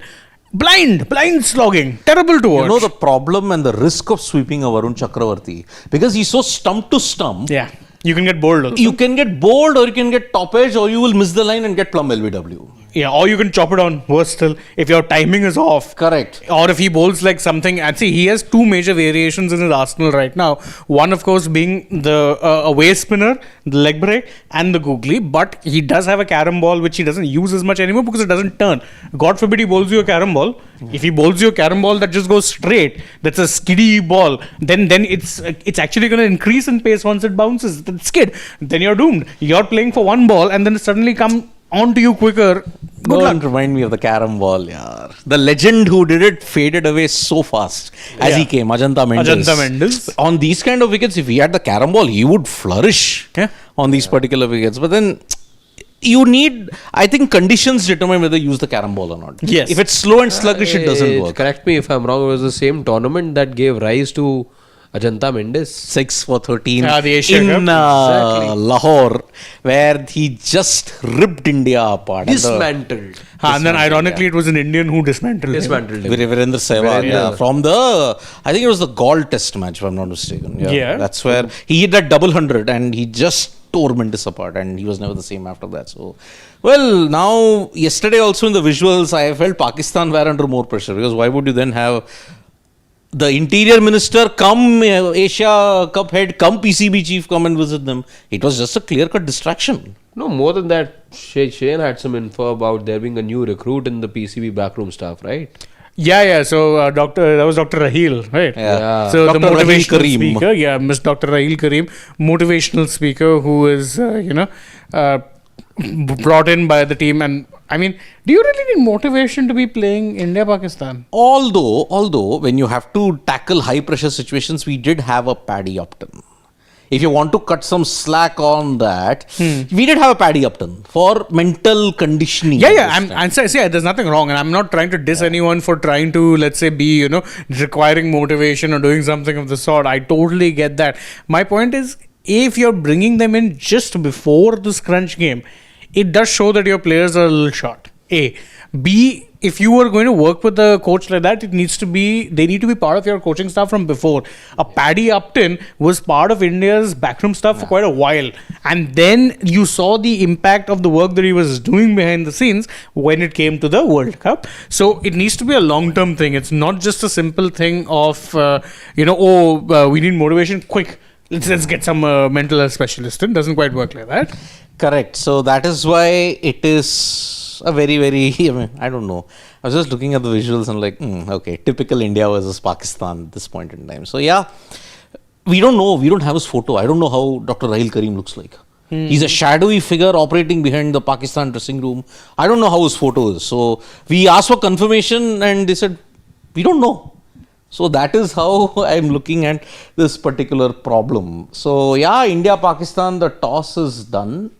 Blind slogging, terrible to watch. You know the problem and the risk of sweeping a Varun Chakravarti, because he's so stump to stump. Yeah, you can get bowled also. You can get bowled, or you can get top edge, or you will miss the line and get plumb LBW. Yeah, or you can chop it on. Worse still, if your timing is off. Correct. Or if he bowls like something, and see, he has two major variations in his arsenal right now. One, of course, being the away spinner, the leg break, and the googly. But he does have a carom ball which he doesn't use as much anymore because it doesn't turn. God forbid he bowls you a carom ball. If he bowls you a carom ball that just goes straight, that's a skiddy ball. Then it's actually going to increase in pace once it bounces. It's skid. Then you're doomed. You're playing for one ball, and then it suddenly come onto you quicker. Good Don't luck. remind me of the carom ball, yaar. The legend who did it faded away so fast as he came, Ajanta Mendes. On these kind of wickets, if he had the carom ball, he would flourish on these particular wickets. But then you need, I think conditions determine whether you use the carom ball or not. Yes. If it's slow and sluggish, it doesn't work. Correct me if I'm wrong. It was the same tournament that gave rise to Ajanta Mendes. 6 for 13 the Asia in Cup. Exactly. Lahore, where he just ripped India apart. Dismantled. And then ironically, it was an Indian who dismantled him. Dismantled him. Virendra Sehwag, Virendra. from the, I think it was the Gaul Test match, if I'm not mistaken. Yeah. That's where he hit that double 100 and he just tore Mendes apart, and he was never the same after that. So, well, now, yesterday also in the visuals, I felt Pakistan were under more pressure, because why would you then have the interior minister come Asia Cup head, come PCB chief, come and visit them? It was just a clear-cut distraction. No, more than that, Shane had some info about there being a new recruit in the PCB backroom staff, right? Yeah. So, that was Dr. Raheel, right? Yeah. So, Dr. the Raheel motivational Kareem. speaker, Miss Dr. Raheel Kareem, motivational speaker who is, brought in by the team. And I mean, do you really need motivation to be playing India-Pakistan? Although, when you have to tackle high-pressure situations, we did have a Paddy Upton. If you want to cut some slack on that, we did have a Paddy Upton for mental conditioning. I'm saying, there's nothing wrong, and I'm not trying to diss anyone for trying to, let's say, be, requiring motivation or doing something of the sort. I totally get that. My point is, if you're bringing them in just before this crunch game, it does show that your players are a little short. A. B, if you are going to work with a coach like that, they need to be part of your coaching staff from before. A Paddy Upton was part of India's backroom staff for quite a while. And then you saw the impact of the work that he was doing behind the scenes when it came to the World Cup. So it needs to be a long-term thing. It's not just a simple thing of, we need motivation, quick. Let's get some mental health specialist in. Doesn't quite work like that. Correct. So that is why it is a very, very, I don't know. I was just looking at the visuals and like, okay, typical India versus Pakistan at this point in time. So yeah, we don't know. We don't have his photo. I don't know how Dr. Raheel Kareem looks like. He's a shadowy figure operating behind the Pakistan dressing room. I don't know how his photo is. So we asked for confirmation and they said, we don't know. So that is how I'm looking at this particular problem. So yeah, India-Pakistan, the toss is done.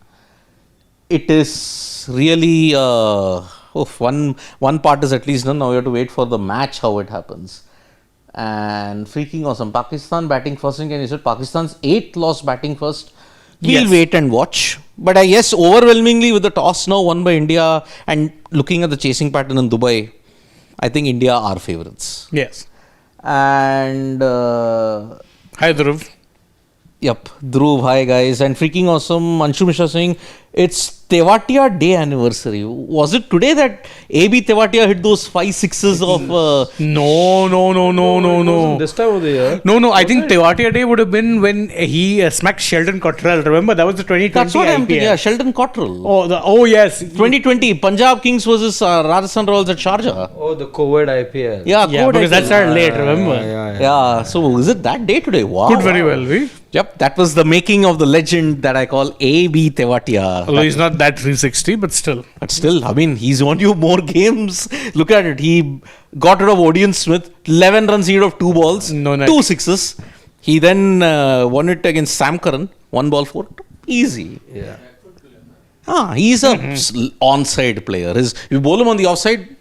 It is really, one part is at least done. Now we have to wait for the match, how it happens. And freaking awesome. Pakistan batting first again. You said Pakistan's 8th loss batting first. We'll wait and watch. But I guess overwhelmingly with the toss now won by India and looking at the chasing pattern in Dubai, I think India are favourites. Yes. And Hi, Dhruv. Yep, Dhruv, hi guys. And freaking awesome, Anshu Mishra saying it's Tewatia Day anniversary. Was it today that AB Tewatia hit those 5 sixes of... No. This time of the year. No. I think Tewatia Day would have been when he smacked Sheldon Cottrell. Remember, that was the 2020 That's what I'm thinking. IPL. Yeah, Sheldon Cottrell. Oh, yes. 2020, Punjab Kings versus Rajasthan Royals at Sharjah. Oh, the COVID IPL. Yeah, Because that started late, remember? Yeah, so is it that day today? Wow. Could very well be. Yep, that was the making of the legend that I call AB Tewatia. Although he's not that 360, but still. But still, I mean, he's won you more games. Look at it. He got rid of Odean Smith, 11 runs he of 2 balls, No net. 2 sixes. He then won it against Sam Curran, 1 ball 4. Easy. Yeah. He's a onside player. You bowl him on the offside,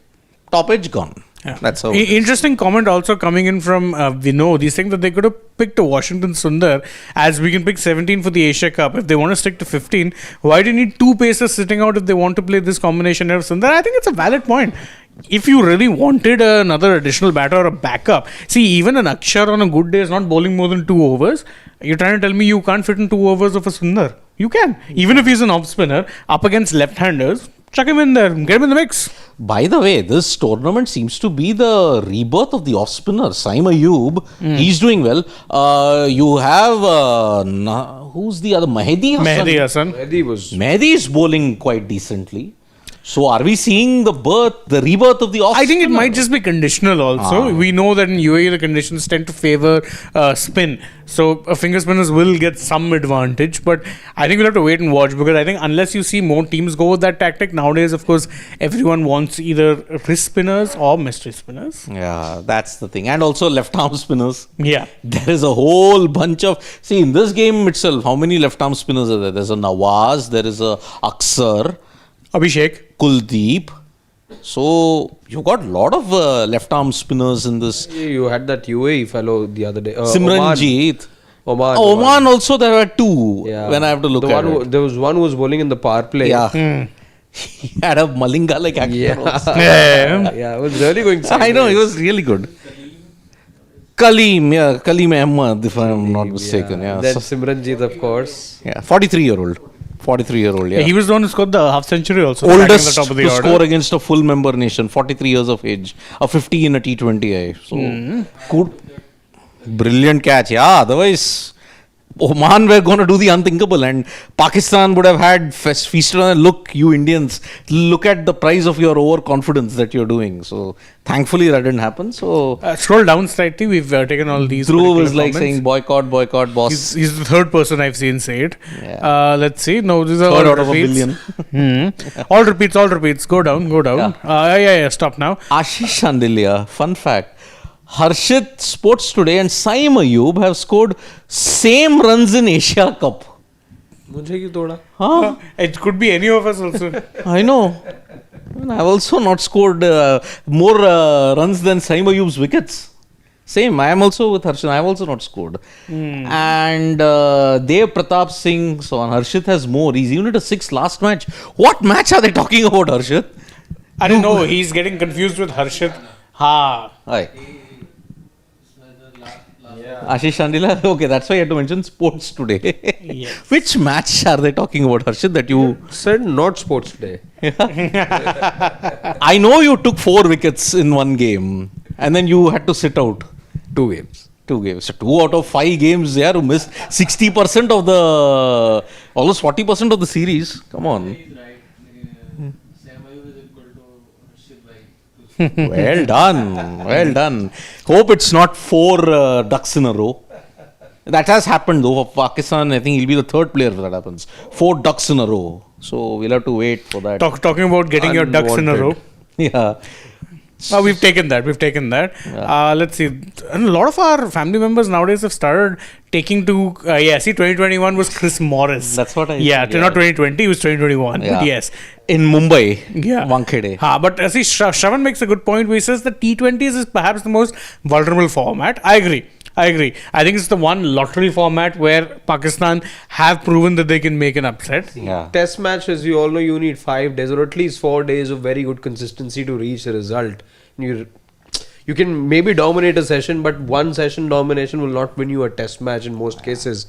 top edge gone. Yeah. That's how. Interesting comment also coming in from Vinod. He's saying that they could have picked a Washington Sundar as we can pick 17 for the Asia Cup. If they want to stick to 15, why do you need 2 pacers sitting out if they want to play this combination of Sundar? I think it's a valid point. If you really wanted another additional batter or a backup, see, even an Akshar on a good day is not bowling more than 2 overs. You're trying to tell me you can't fit in 2 overs of a Sundar? You can. Even if he's an off spinner, up against left-handers, chuck him in there, get him in the mix. By the way, this tournament seems to be the rebirth of the off spinner. Saim Ayub, he's doing well. You have who's the other? Mehdi Hassan. Mehdi Hassan. Mehdi is bowling quite decently. So are we seeing the rebirth of the off spinner? I think it might just be conditional also. We know that in UAE the conditions tend to favor spin. So finger spinners will get some advantage. But I think we'll have to wait and watch, because I think unless you see more teams go with that tactic, nowadays of course everyone wants either wrist spinners or mystery spinners. Yeah, that's the thing. And also left arm spinners. Yeah. There is a whole bunch of... See, in this game itself, how many left arm spinners are there? There's a Nawaz, there is a Aksar, Abhishek. Kuldeep. So you got a lot of left arm spinners in this. You had that UAE fellow the other day. Simranjeet. Oman. Oman also there were two when I have to look at it. There was one who was bowling in the power play. Yeah. He had a Malinga like action also. Yeah, it was really going sideways. I know, he was really good. Kaleem Ahmad, if I'm not mistaken. Yeah. Then Simranjeet, of course. Yeah, 43-year-old. 43-year-old, yeah. He was the one who scored the half century also. At Oldest the top of the to order. score against a full member nation, 43 years of age, a 50 in a T20I. So, good, brilliant catch. Yeah, otherwise, Oman were going to do the unthinkable, and Pakistan would have had feasted on, look, you Indians, look at the price of your overconfidence that you're doing. So, thankfully, that didn't happen. So, Scroll down slightly. We've taken all these. Dhruv was particular like comments. saying boycott, boss. He's the third person I've seen say it. Yeah. Let's see. No, these are Third all out of a repeats. billion. All repeats. Go down. Yeah. Stop now. Ashish Shandilia, fun fact. Harshit Sports Today and Saim Ayub have scored same runs in Asia Cup. Mujhe kyun toda? Huh? It could be any of us also. I know. And I've also not scored more runs than Saim Ayub's wickets. Same, I am also with Harshit. I have also not scored. And Dev Pratap Singh, so on. Harshit has more. He's even at a 6 last match. What match are they talking about, Harshit? I don't know. He's getting confused with Harshit. Hi. Ashish Shandila, okay, that's why you had to mention Sports Today. Yes. Which match are they talking about, Harshit, that you... Said not sports today. I know you took 4 wickets in one game and then you had to sit out 2 games. 2 games. So 2 out of 5 games there who missed 60% of the... almost 40% of the series. Come on. Well done. Hope it's not 4 ducks in a row. That has happened though for Pakistan. I think he'll be the 3rd player if that happens. 4 ducks in a row. So we'll have to wait for that. Talking about getting your ducks in a row. Yeah. We've taken that. Yeah. Let's see. And a lot of our family members nowadays have started taking to... 2021 was Chris Morris. That's what I Yeah, said, not 2020, it was 2021. Yeah. But yes. In Mumbai. Yeah. Wankhede. But see, Shravan makes a good point where he says that T20s is perhaps the most vulnerable format. I agree. I think it's the one lottery format where Pakistan have proven that they can make an upset. Yeah. Test match, as you all know, you need 5 days or at least 4 days of very good consistency to reach a result. You can maybe dominate a session, but one session domination will not win you a test match in most cases.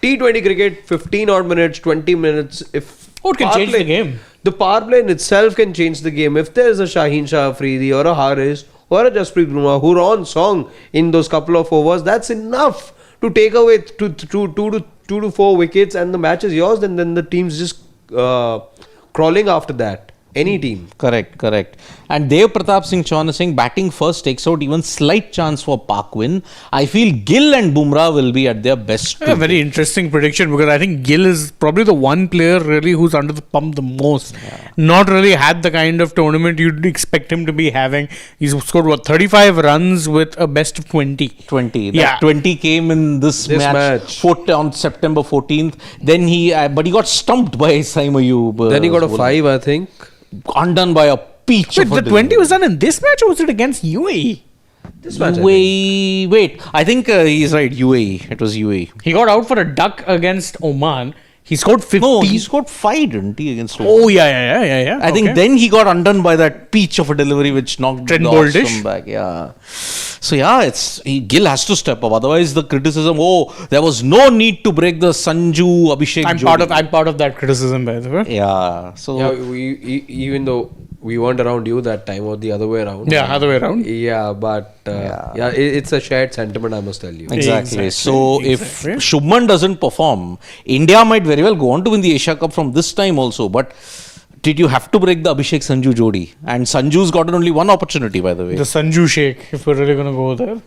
T20 cricket, 15 odd minutes, 20 minutes. If it can change the game. The power play in itself can change the game. If there is a Shaheen Shah Afridi or a Haris or a Jasprit Bumrah who are on song in those couple of overs, that's enough to take away 2 to 4 wickets and the match is yours, and then the team's just crawling after that. Any team. Correct. And Dev Pratap Singh Chauhan is saying batting first takes out even slight chance for Pak win. I feel Gill and Bumrah will be at their best. A very interesting prediction, because I think Gill is probably the one player really who's under the pump the most. Yeah. Not really had the kind of tournament you'd expect him to be having. He's scored 35 runs with a best of 20. 20. That 20 came in this match. On September 14th. Then but he got stumped by Saim Ayub. Then he got a 5, I think. Undone by a peach. Wait, the 20 was done in this match, or was it against UAE? This match. Wait. I think he's right. UAE. It was UAE. He got out for a duck against Oman. He scored 50. No, he scored 5, didn't he, against Slovakia? Oh, yeah. I think then he got undone by that peach of a delivery which knocked Trent the Boltish. Ostrom back. Yeah. So yeah, Gill has to step up. Otherwise, the criticism, there was no need to break the Sanju Abhishek. I'm part of that criticism, by the way. Yeah. So Yeah, even though we weren't around you that time or the other way around. Yeah, other way around. Yeah, but it's a shared sentiment, I must tell you. exactly. So if Shubman doesn't perform, India might very well go on to win the Asia Cup from this time also. But did you have to break the Abhishek Sanju Jodi? And Sanju's gotten only one opportunity, by the way. The Sanju Shake, if we're really going to go there.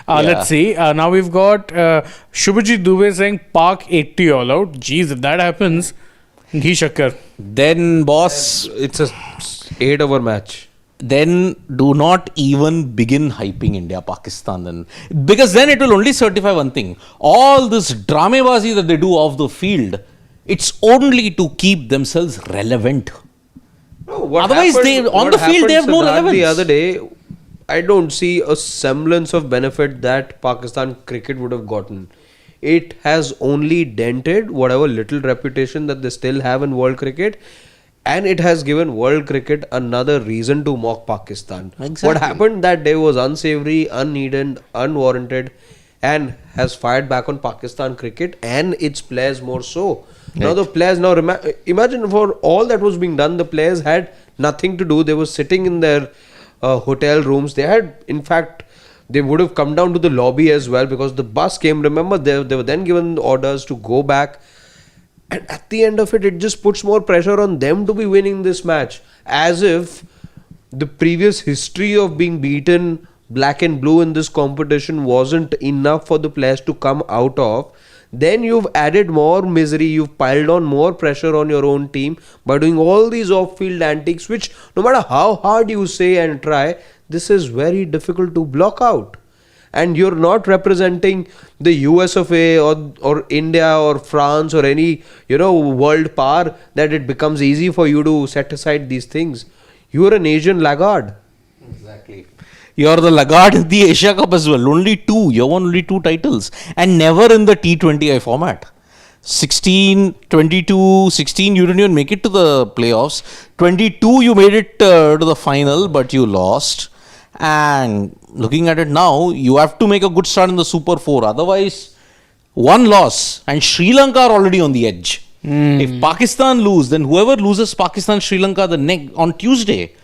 Let's see. Now we've got Shubhajit Dubey saying PAK 80 all out. Jeez, if that happens, he shakkar. Then, boss, It's a 8-over match. then do not even begin hyping India Pakistan then, because then it will only certify one thing: all this dramebazi that they do off the field, it's only to keep themselves relevant. Otherwise, on the field they have no relevance. The other day, I don't see a semblance of benefit that Pakistan cricket would have gotten. It has only dented whatever little reputation that they still have in world cricket, and it has given world cricket another reason to mock Pakistan. Exactly. What happened that day was unsavory, unneeded, unwarranted, and has fired back on Pakistan cricket and its players more so. Now the players, imagine for all that was being done, the players had nothing to do. They were sitting in their hotel rooms. They had, in fact, they would have come down to the lobby as well because the bus came. Remember, they were then given orders to go back. And at the end of it, it just puts more pressure on them to be winning this match. As if the previous history of being beaten black and blue in this competition wasn't enough for the players to come out of. Then you've added more misery, you've piled on more pressure on your own team by doing all these off-field antics, which no matter how hard you say and try, this is very difficult to block out. And you're not representing the US of A or India or France or any world power that it becomes easy for you to set aside these things. You are an Asian laggard. Exactly. You're the laggard in the Asia Cup as well. Only 2. You won only 2 titles. And never in the T20I format. 16, 22, 16, you didn't even make it to the playoffs. 22, you made it to the final, but you lost. And looking at it now, you have to make a good start in the Super 4. Otherwise, one loss and Sri Lanka are already on the edge. If Pakistan lose, then whoever loses Pakistan, Sri Lanka on Tuesday,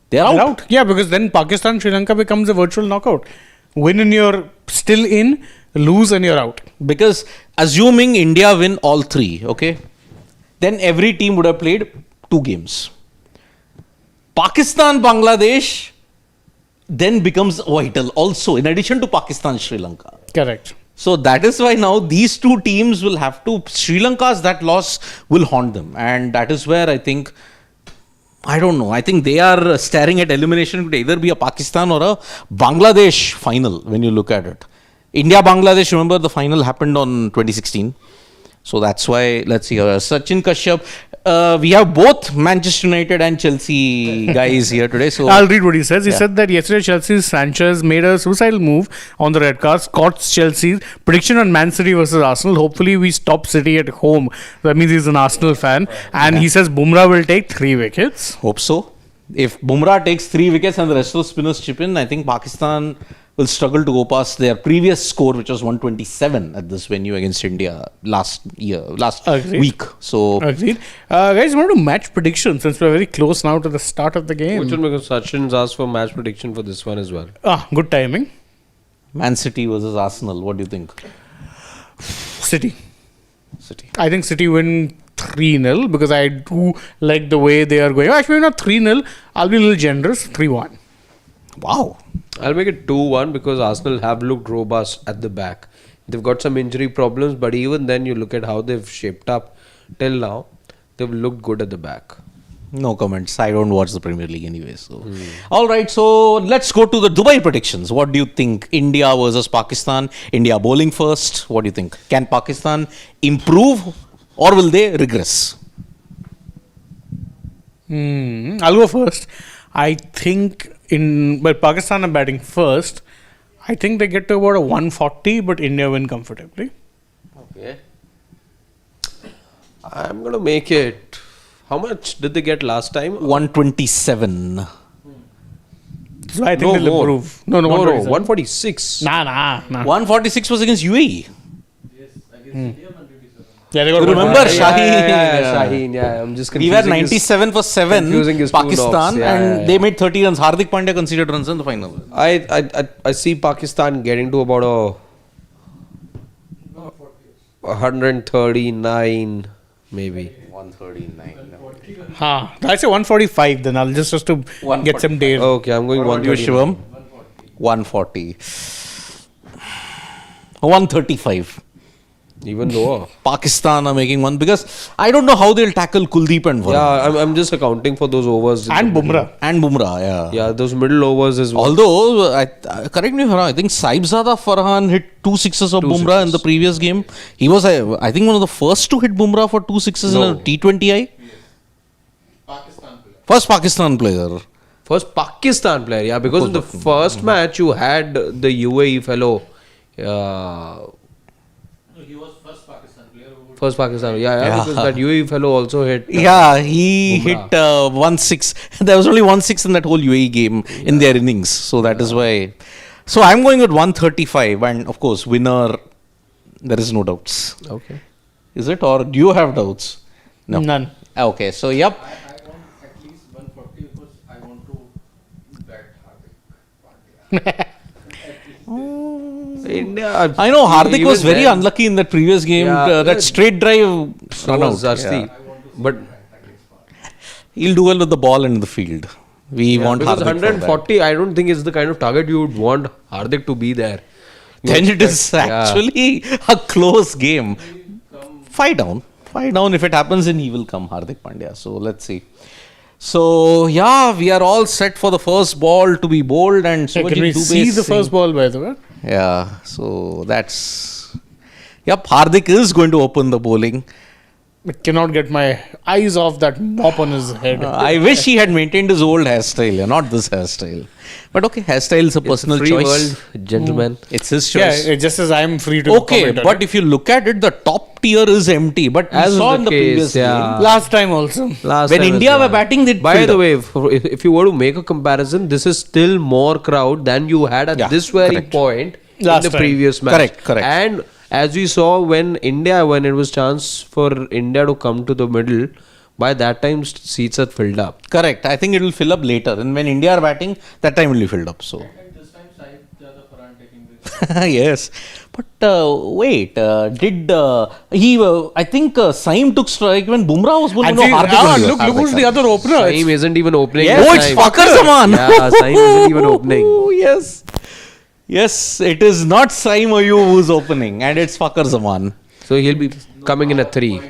they're out. Yeah, because then Pakistan, Sri Lanka becomes a virtual knockout. Win and you're still in, lose and you're out. Because assuming India win all 3, okay, then every team would have played 2 games. Pakistan, Bangladesh then becomes vital also, in addition to Pakistan, Sri Lanka. Correct. So that is why now these 2 teams will have to, Sri Lanka's that loss will haunt them. And that is where I think, I don't know, I think they are staring at elimination. It could either be a Pakistan or a Bangladesh final when you look at it. India-Bangladesh, remember the final happened on 2016. So that's why, let's see, Sachin Kashyap. We have both Manchester United and Chelsea guys here today. So I'll read what he says. He said that yesterday Chelsea's Sanchez made a suicidal move on the red card. Scott's Chelsea's prediction on Man City versus Arsenal. Hopefully we stop City at home. That means he's an Arsenal fan. And he says Bumrah will take 3 wickets. Hope so. If Bumrah takes 3 wickets and the rest of the spinners chip in, I think Pakistan will struggle to go past their previous score, which was 127 at this venue against India last Agreed. week. So, Agreed. Guys, want to match prediction since we're very close now to the start of the game. Which one? Because Sachin's asked for match prediction for this one as well. Good timing. Man City versus Arsenal. What do you think? City. I think City win 3-0 because I do like the way they are going. Actually, not 3-0. I'll be a little generous. 3-1. Wow. I'll make it 2-1 because Arsenal have looked robust at the back. They've got some injury problems, but even then you look at how they've shaped up till now, they've looked good at the back. No comments. I don't watch the Premier League anyway. So, all right. So let's go to the Dubai predictions. What do you think? India versus Pakistan. India bowling first. What do you think? Can Pakistan improve or will they regress? I'll go first. I think Pakistan are batting first. I think they get to about a 140, but India win comfortably. Okay. I'm going to make it. How much did they get last time? 127. So I think they'll improve. No, 146. Nah. 146 was against UAE. Yeah, they got You remember one. Shaheen? Shaheen, yeah. I'm just We confusing. were 97 for 7, confusing his two Pakistan, knocks. Yeah, and yeah. they made 30 runs. Hardik Pandya conceded runs in the final. I see Pakistan getting to about a 139 maybe. 139. I say 145 then. I'll just to get some days. Okay, I'm going What do you, 139. Shivam? 140. 135. Even lower. Pakistan are making one because I don't know how they'll tackle Kuldeep and Varun. Yeah, I'm just accounting for those overs. And Bumrah. And Bumrah, yeah. Yeah, those middle overs as well. Although, correct me if I'm wrong, I think Saibzada Farhan hit 2 sixes of Bumrah in the previous game. He was, I think, one of the first to hit Bumrah for 2 sixes in a T20I. First Pakistan player. First Pakistan player, yeah, because in the first match you had the UAE fellow. He was first Pakistan player. First Pakistan, yeah, because that UAE fellow also hit. Yeah, he hit 1-6. There was only 1-6 in that whole UAE game in their innings. So that is why. So I'm going with 135. And of course, winner, there is no doubts. Okay. Is it? Or do you have doubts? No. None. Okay, so yep. I want at least 140 because I want to bet Hardik Pandya. India, I know Hardik was even very then, unlucky in that previous game. Yeah, That straight drive run out. was Zasti. But He'll do well with the ball and the field. We want because Hardik for that. 140, I don't think is the kind of target you would want Hardik to be there. Then it is actually a close game. 5 down. 5 down. If it happens, then he will come, Hardik Pandya. So let's see. So yeah, we are all set for the first ball to be bowled and Can Subhajit we Dubey see the Singh- first ball by the way? Yeah, so that's. Yep, Hardik is going to open the bowling. I cannot get my eyes off that mop on his head. I wish he had maintained his old hairstyle, not this hairstyle. But okay, hairstyle is a personal Free choice. world, gentlemen. It's his Yeah, choice. just as I'm free to Okay, comment on but it. if you look at it, the top tier is empty. But we As was saw the in the case, previous yeah. game, Last time also. Last when time India as were well. batting, they By the way, if you were to make a comparison, this is still more crowd than you had at Yeah, this very correct. point Last in the time. previous match. Correct. And as we saw when it was chance for India to come to the middle, by that time seats are filled up. correct. I think it will fill up later. And when India are batting, that time will be filled up. So And this time Saibzada Farhan taking this. yes, but wait, did he? I think Saim took strike when Bumrah was bowling. And No, see, Hardik was there. look Hardik, who's the Hardik. other opener. Saim isn't even opening. Yes. this Oh, it's time. Fakar Zaman. Yeah, Saim isn't even opening. Oh, yes. Yes, it is not Saim Ayub who's opening, and it's Fakar Zaman. So he'll be coming in at 3.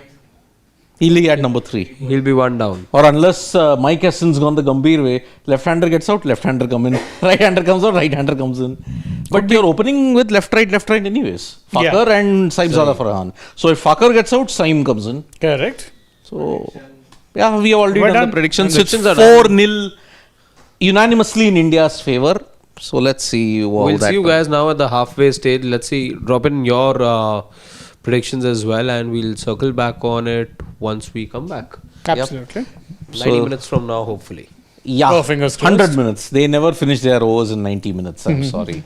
He'll be at number 3. He'll be 1 down. Or unless Mike Esson's gone the Gambhir way, left-hander gets out, left-hander come in, right-hander comes out, right-hander comes in. But you're opening with left-right anyways. Fakar and Saibzada Farhan. So if Fakar gets out, Saim comes in. Correct. So, yeah, we have already We're done done. the predictions. So it's Predictions are done. 4-0 unanimously in India's favour. So let's see how We'll that see you guys now at the halfway stage. Let's see. Drop in your predictions as well, and we'll circle back on it once we come back. Absolutely. 90 minutes from now, hopefully. Yeah, Oh, fingers crossed. 100 minutes. They never finish their overs in 90 minutes. I'm sorry.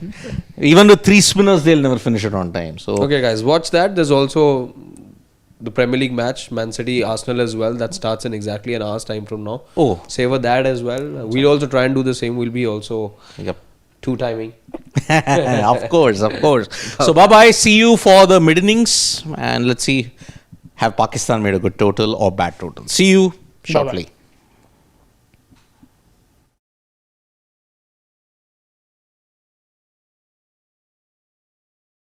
Even with 3 spinners, they'll never finish it on time. So Okay, guys, watch that. There's also the Premier League match, Man City, Arsenal as well. That starts in exactly an hour's time from now. Oh. Savor that as well. We'll also try and do the same. We'll be also Yep. 2 timing. Of course. So bye bye. See you for the mid innings, and let's see, have Pakistan made a good total or bad total? See you shortly. Bye-bye.